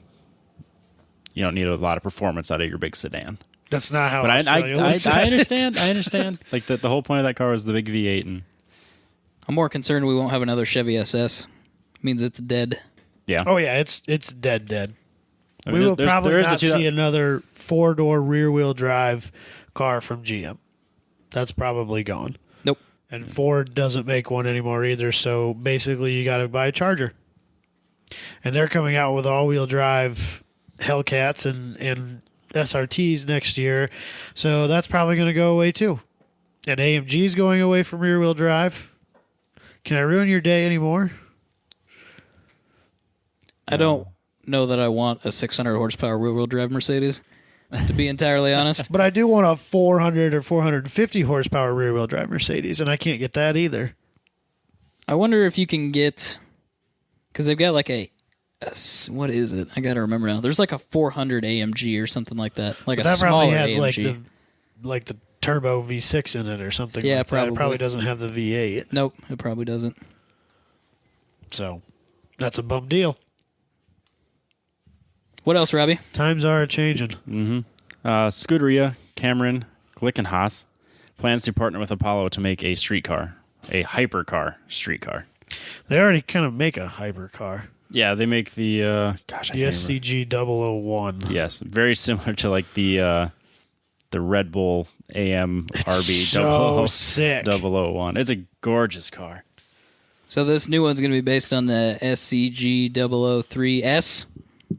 you don't need a lot of performance out of your big sedan. That's not how. But I understand. I understand. Like the whole point of that car was the big V8, and I'm more concerned we won't have another Chevy SS. means it's dead. Yeah. Oh yeah, it's dead. I mean, We will probably not a see another 4-door rear-wheel drive car from GM. That's probably gone. Nope. And Ford doesn't make one anymore either, so basically you got to buy a Charger. And they're coming out with all-wheel drive Hellcats and SRTs next year, so that's probably going to go away too. And AMG's going away from rear-wheel drive. Can I ruin your day anymore? I don't know that I want a 600 horsepower rear-wheel drive Mercedes, to be entirely honest. But I do want a 400 or 450 horsepower rear-wheel drive Mercedes, and I can't get that either. I wonder if you can get, because they've got like a what is it? I gotta remember now. There's like a 400 AMG or something like that, like but a that probably smaller has AMG. like the turbo V6 in it or something. Yeah, like probably. That. It probably doesn't have the V8. Nope, it probably doesn't. So that's a bum deal. What else, Robbie? Times are a-changing. Mm-hmm. Scuderia, Cameron, Glickenhaus plans to partner with Apollo to make a streetcar, a hypercar streetcar. They already kind of make a hypercar. Yeah, they make the The SCG 001. Yes, very similar to like the Red Bull AM RB So sick. 001. It's a gorgeous car. So this new one's going to be based on the SCG 003S,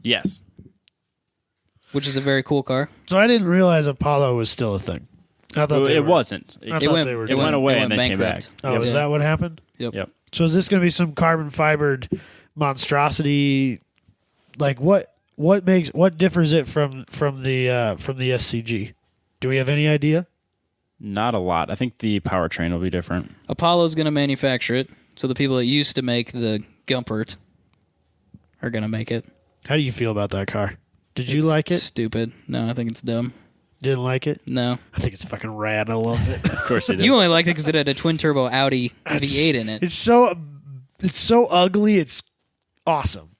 Yes. which is a very cool car. So I didn't realize Apollo was still a thing. I thought It wasn't. I thought they were It went away and then came back. bankrupt. Oh, is that what happened? Yep. So is this going to be some carbon fibered monstrosity? Like what differs it from the SCG? Do we have any idea? Not a lot. I think the powertrain will be different. Apollo's going to manufacture it, so the people that used to make the Gumpert are going to make it. How do you feel about that car? Did you like it? Stupid. No, I think it's dumb. Didn't like it? No. I think it's fucking rad. I love it. Of course you did. You only liked it because it had a twin-turbo Audi V8 in it. It's so ugly. It's awesome.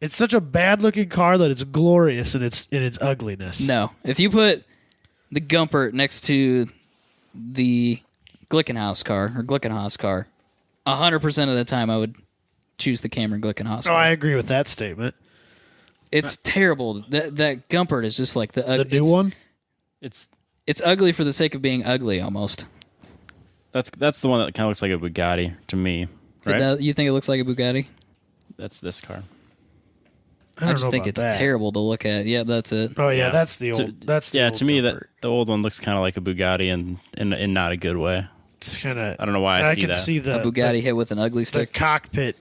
It's such a bad-looking car that it's glorious in its ugliness. No. If you put the Gumpert next to the Glickenhaus car, 100% of the time I would choose the Cameron Glickenhaus car. Oh, I agree with that statement. It's terrible. That Gumpert is just like The new one? It's ugly for the sake of being ugly, almost. that's the one that kind of looks like a Bugatti to me, right? You think it looks like a Bugatti? That's this car. I just think it's terrible to look at. Yeah, that's it. Oh yeah, Yeah. that's the old. That's the old to me Gumpert. the old one looks kind of like a Bugatti and in not a good way. It's kind of. I don't know why I see can that. see the A Bugatti hit with an ugly the stick. cockpit.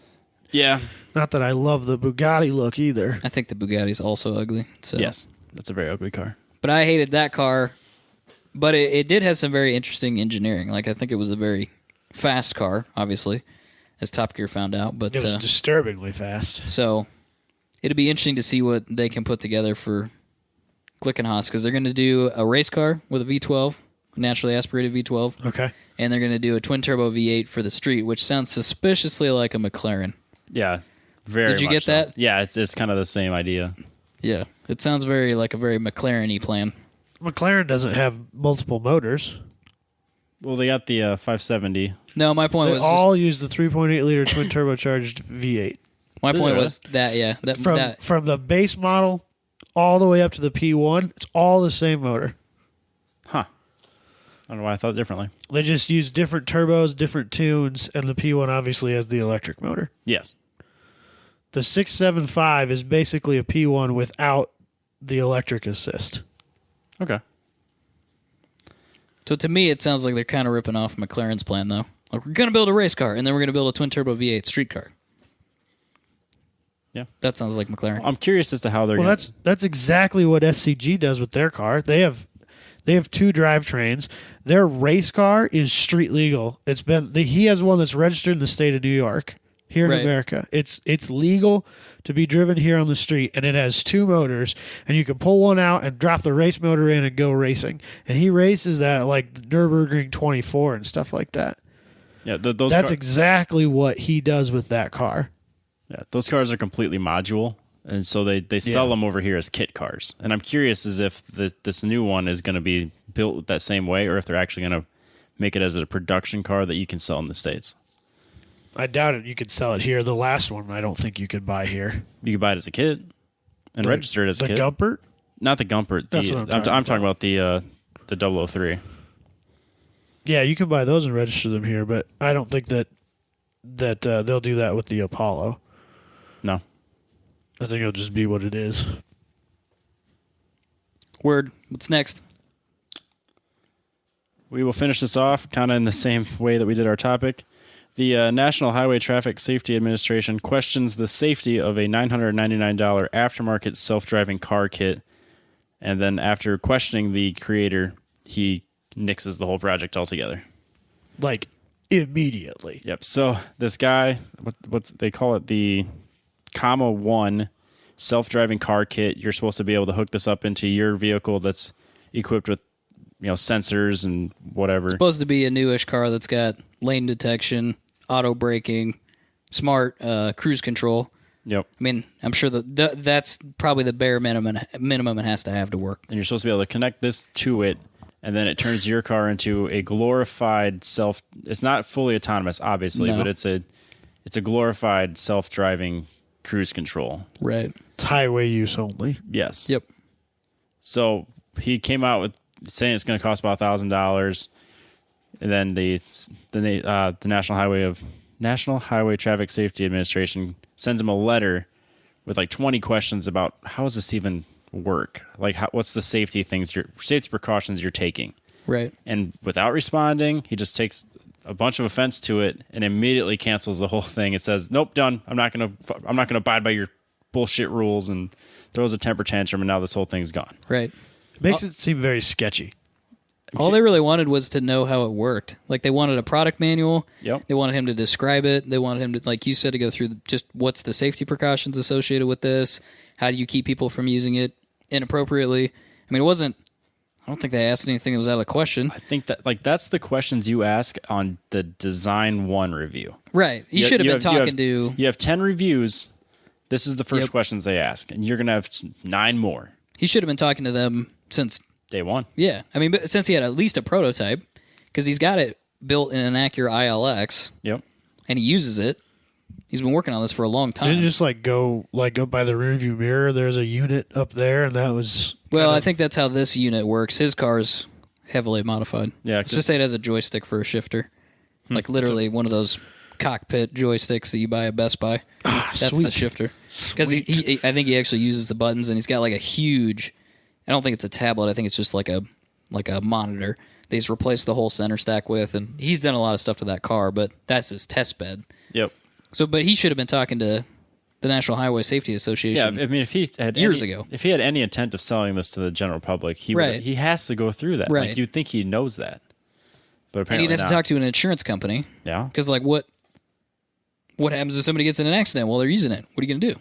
Yeah. Not that I love the Bugatti look either. I think the Bugatti's also ugly. So. Yes, that's a very ugly car. But I hated that car. But it did have some very interesting engineering. Like, I think it was a very fast car, obviously, as Top Gear found out. But It was disturbingly fast. so it'll be interesting to see what they can put together for Glickenhaus, because they're going to do a race car with a V12, a naturally aspirated V12, Okay. and they're going to do a twin-turbo V8 for the street, which sounds suspiciously like a McLaren. Yeah, very. Did you much get so. that? Yeah, it's kind of the same idea. Yeah. It sounds very like a very McLaren-y plan. McLaren doesn't have multiple motors. Well, they got the 570. No, my point They was all use the 3.8 liter twin turbocharged V8. my point Yeah. was that From the base model all the way up to the P1, it's all the same motor. Huh. I don't know why I thought differently. They just use different turbos, different tunes, and the P1 obviously has the electric motor. Yes. The 675 is basically a P1 without the electric assist. Okay. So to me, it sounds like they're kind of ripping off McLaren's plan, though. Like, we're going to build a race car, and then we're going to build a twin-turbo V8 street car. Yeah. That sounds like McLaren. I'm curious as to how they're Well, going that's exactly what SCG does with their car. They have two drivetrains. Their race car is street legal. He has one that's registered in the state of New York. Here in Right. America, it's legal to be driven here on the street, and it has two motors, and you can pull one out and drop the race motor in and go racing. And he races that at like the Nürburgring 24 and stuff like that. Yeah, those That's exactly what he does with that car. Yeah, those cars are completely module, and so they sell them over here as kit cars. And I'm curious as if this new one is going to be built that same way, or if they're actually going to make it as a production car that you can sell in the States. I doubt it. You could sell it here. The last one, I don't think you could buy here. You could buy it as a kid and register it as a kid. The Gumpert? Not the Gumpert. That's what I'm talking about the 003. Yeah, you can buy those and register them here, but I don't think that they'll do that with the Apollo. No. I think it'll just be what it is. Word. What's next? We will finish this off kind of in the same way that we did our topic. The National Highway Traffic Safety Administration questions the safety of a $999 aftermarket self-driving car kit. And then after questioning the creator, he nixes the whole project altogether. Like, immediately. Yep. So this guy, what they call it, the Comma 1 self-driving car kit. You're supposed to be able to hook this up into your vehicle that's equipped with, sensors and whatever. It's supposed to be a newish car that's got lane detection, auto braking, smart cruise control. Yep. I mean, I'm sure that's probably the bare minimum it has to have to work. And you're supposed to be able to connect this to it, and then it turns your car into a glorified it's not fully autonomous, obviously, but it's a glorified self-driving cruise control. Right. It's highway use only. Yes. Yep. So he came out with saying it's going to cost about $1,000, and then the National Highway Traffic Safety Administration sends him a letter with like 20 questions about how does this even work? Like, what's the safety precautions you're taking? Right. And without responding, he just takes a bunch of offense to it and immediately cancels the whole thing. It says, "Nope, done. I'm not gonna abide by your bullshit rules," and throws a temper tantrum, and now this whole thing's gone. Right. Makes it seem very sketchy. All they really wanted was to know how it worked. Like, they wanted a product manual. Yep. They wanted him to describe it. They wanted him to, like you said, to go through just what's the safety precautions associated with this. How do you keep people from using it inappropriately? I mean, I don't think they asked anything that was out of the question. I think that that's the questions you ask on the Design 1 review. Right. You should have been talking to... You have 10 reviews. This is the first questions they ask, and you're going to have 9 more. He should have been talking to them since... Day 1. Yeah. I mean, but since he had at least a prototype, because he's got it built in an Acura ILX. Yep. And he uses it. He's been working on this for a long time. Didn't just go by the rearview mirror. There's a unit up there, and that was... Well, I think that's how this unit works. His car's heavily modified. Yeah. Let's just say it has a joystick for a shifter. Like literally one of those cockpit joysticks that you buy at Best Buy. That's sweet. the shifter. Because I think he actually uses the buttons, and he's got like a huge... I don't think it's a tablet. I think it's just like a monitor that he's replaced the whole center stack with, and he's done a lot of stuff to that car, but that's his test bed. Yep. So, but he should have been talking to the National Highway Safety Association. Yeah, I mean, if he had years ago, if he had any intent of selling this to the general public, he has to go through that. Right. Like, you'd think he knows that, but apparently and he'd have to talk to an insurance company. Yeah. Because like, what happens if somebody gets in an accident while they're using it? What are you going to do?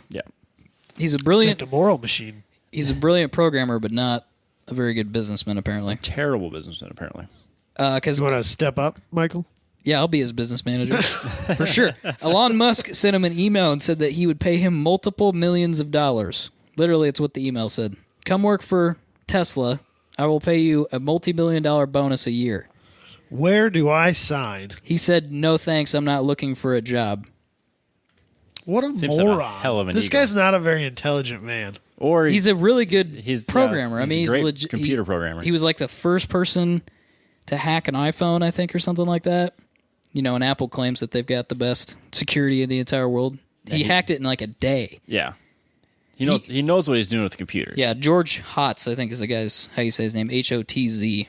Yeah. He's a brilliant... It's like the moral machine. He's a brilliant programmer, but not a very good businessman, apparently. Terrible businessman, apparently. You want to step up, Michael? Yeah, I'll be his business manager. For sure. Elon Musk sent him an email and said that he would pay him multiple millions of dollars. Literally, it's what the email said. Come work for Tesla. I will pay you a multi-million-dollar bonus a year. Where do I sign? He said, no thanks, I'm not looking for a job. What a Seems moron. like a hell of an This ego. guy's not a very intelligent man. Or he's a really good programmer. He's a great computer programmer. He was like the first person to hack an iPhone, I think, or something like that. And Apple claims that they've got the best security in the entire world. He hacked it in like a day. Yeah. He knows what he's doing with computers. Yeah, George Hotz, I think is the guy's, how you say his name, Hotz.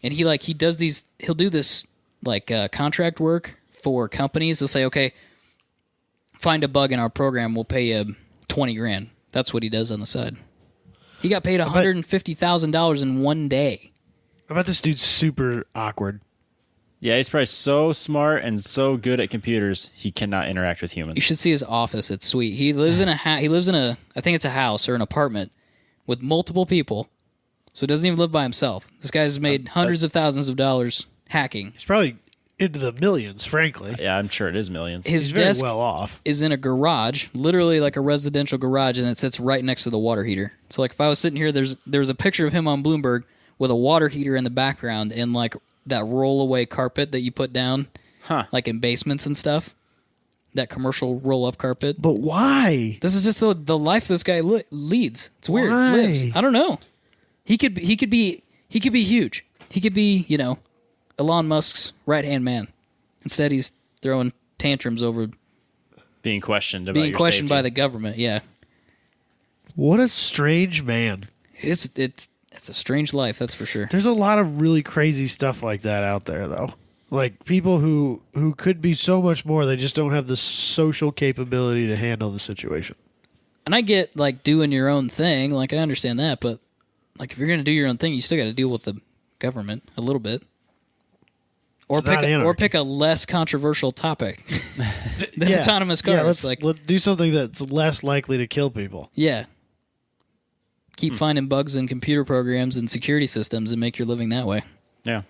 And he does these, he'll do this like contract work for companies. They'll say, okay, find a bug in our program, we'll pay you $20,000. That's what he does on the side. He got paid $150,000 in one day. I bet this dude's super awkward. Yeah, he's probably so smart and so good at computers, he cannot interact with humans. You should see his office. It's sweet. He lives in a I think it's a house or an apartment with multiple people. So he doesn't even live by himself. This guy's made hundreds of thousands of dollars hacking. He's probably into the millions, frankly. Yeah, I'm sure it is millions. His He's very desk well off. is in a garage, literally like a residential garage, and it sits right next to the water heater. So like if I was sitting here, there's a picture of him on Bloomberg with a water heater in the background and like that roll-away carpet that you put down like in basements and stuff. That commercial roll-up carpet. But why? This is just the life this guy leads. It's weird. Why? Lives. I don't know. He could be huge. He could be, Elon Musk's right-hand man. Instead, he's throwing tantrums over being questioned by the government. Yeah. What a strange man. It's a strange life, that's for sure. There's a lot of really crazy stuff like that out there, though. Like people who could be so much more, they just don't have the social capability to handle the situation. And I get like doing your own thing, like I understand that, but like if you're gonna do your own thing, you still got to deal with the government a little bit, or pick a less controversial topic than autonomous cars. Yeah, let's do something that's less likely to kill people. Yeah. Keep finding bugs in computer programs and security systems and make your living that way. Yeah.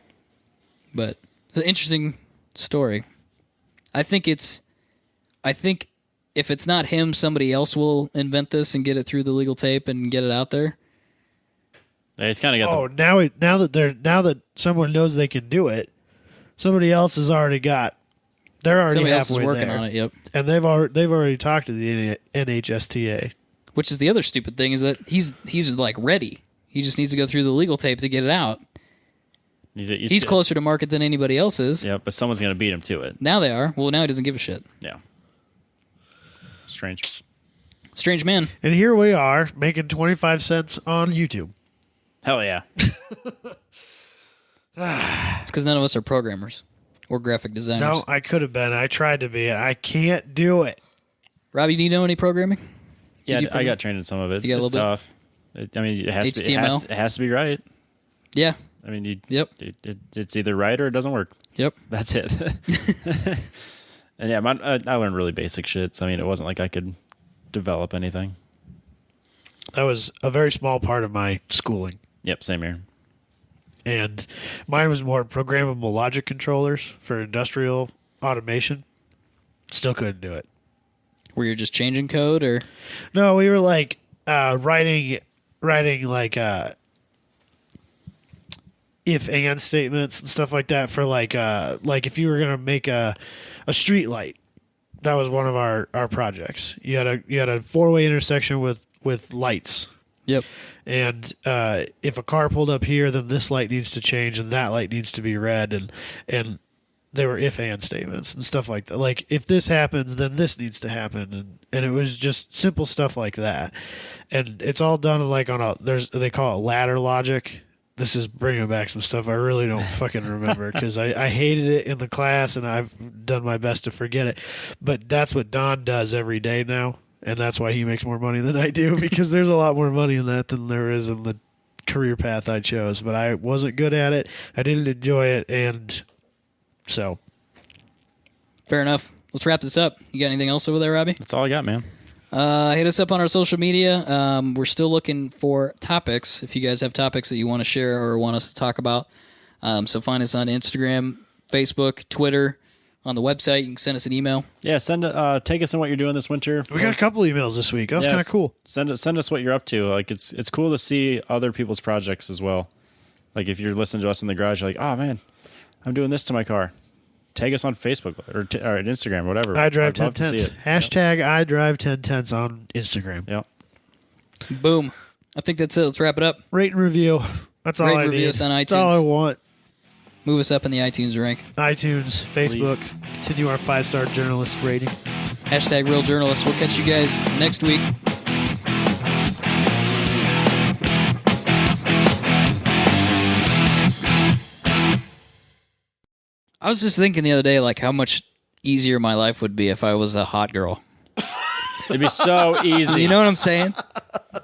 But it's an interesting story. I think if it's not him, somebody else will invent this and get it through the legal tape and get it out there. Yeah, he's kind of got. Now that someone knows they can do it, somebody else has already got. They're already somebody halfway else is working there. on it. Yep. And they've already talked to the NHSTA. Which is the other stupid thing is that he's like ready. He just needs to go through the legal tape to get it out. He's closer to market than anybody else is. Yeah, but someone's going to beat him to it. Now they are. Well, now he doesn't give a shit. Yeah. Strange. Strange man. And here we are making 25 cents on YouTube. Hell yeah. It's because none of us are programmers or graphic designers. No, I could have been. I tried to be. I can't do it. Robbie, do you know any programming? Yeah, I got trained in some of it. It's tough. It has HTML? it has to be right. Yeah. I mean, it's either right or it doesn't work. Yep. That's it. And yeah, I learned really basic shit. So I mean, it wasn't like I could develop anything. That was a very small part of my schooling. Yep, same here. And mine was more programmable logic controllers for industrial automation. Still couldn't do it. Where you're just changing code, or no, we were like writing like if and statements and stuff like that for like if you were gonna make a street light. That was one of our projects. You had a 4-way intersection with lights. Yep. And if a car pulled up here, then this light needs to change and that light needs to be red, and they were if-and statements and stuff like that. Like, if this happens, then this needs to happen. And it was just simple stuff like that. And it's all done like they call it ladder logic. This is bringing back some stuff I really don't fucking remember because I hated it in the class and I've done my best to forget it. But that's what Don does every day now. And that's why he makes more money than I do, because there's a lot more money in that than there is in the career path I chose. But I wasn't good at it. I didn't enjoy it. And so. Fair enough. Let's wrap this up. You got anything else over there, Robbie? That's all I got, man. Hit us up on our social media. We're still looking for topics. If you guys have topics that you want to share or want us to talk about. So find us on Instagram, Facebook, Twitter. On the website, you can send us an email. Yeah, take us in what you're doing this winter. We got a couple emails this week. That was kind of cool. Send us what you're up to. Like it's cool to see other people's projects as well. Like if you're listening to us in the garage, you're like, oh man, I'm doing this to my car. Tag us on Facebook or Instagram, whatever. I drive 10 tenths. Hashtag yep. I drive 10 tenths on Instagram. Yep. Boom. I think that's it. Let's wrap it up. Rate and review. That's all I need. Review us on iTunes. That's all I want. Move us up in the iTunes rank. iTunes, Facebook. Please. Continue our 5-star journalist rating. Hashtag real journalists. We'll catch you guys next week. I was just thinking the other day, like, how much easier my life would be if I was a hot girl. It'd be so easy. You know what I'm saying?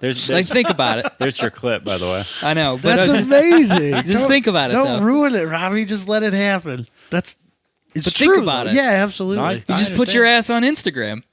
There's like, think about it. There's your clip, by the way. I know. But that's amazing. Just think about it, Don't ruin it, Robbie. Just let it happen. It's but true. Think about it. Yeah, absolutely. You just put your ass on Instagram.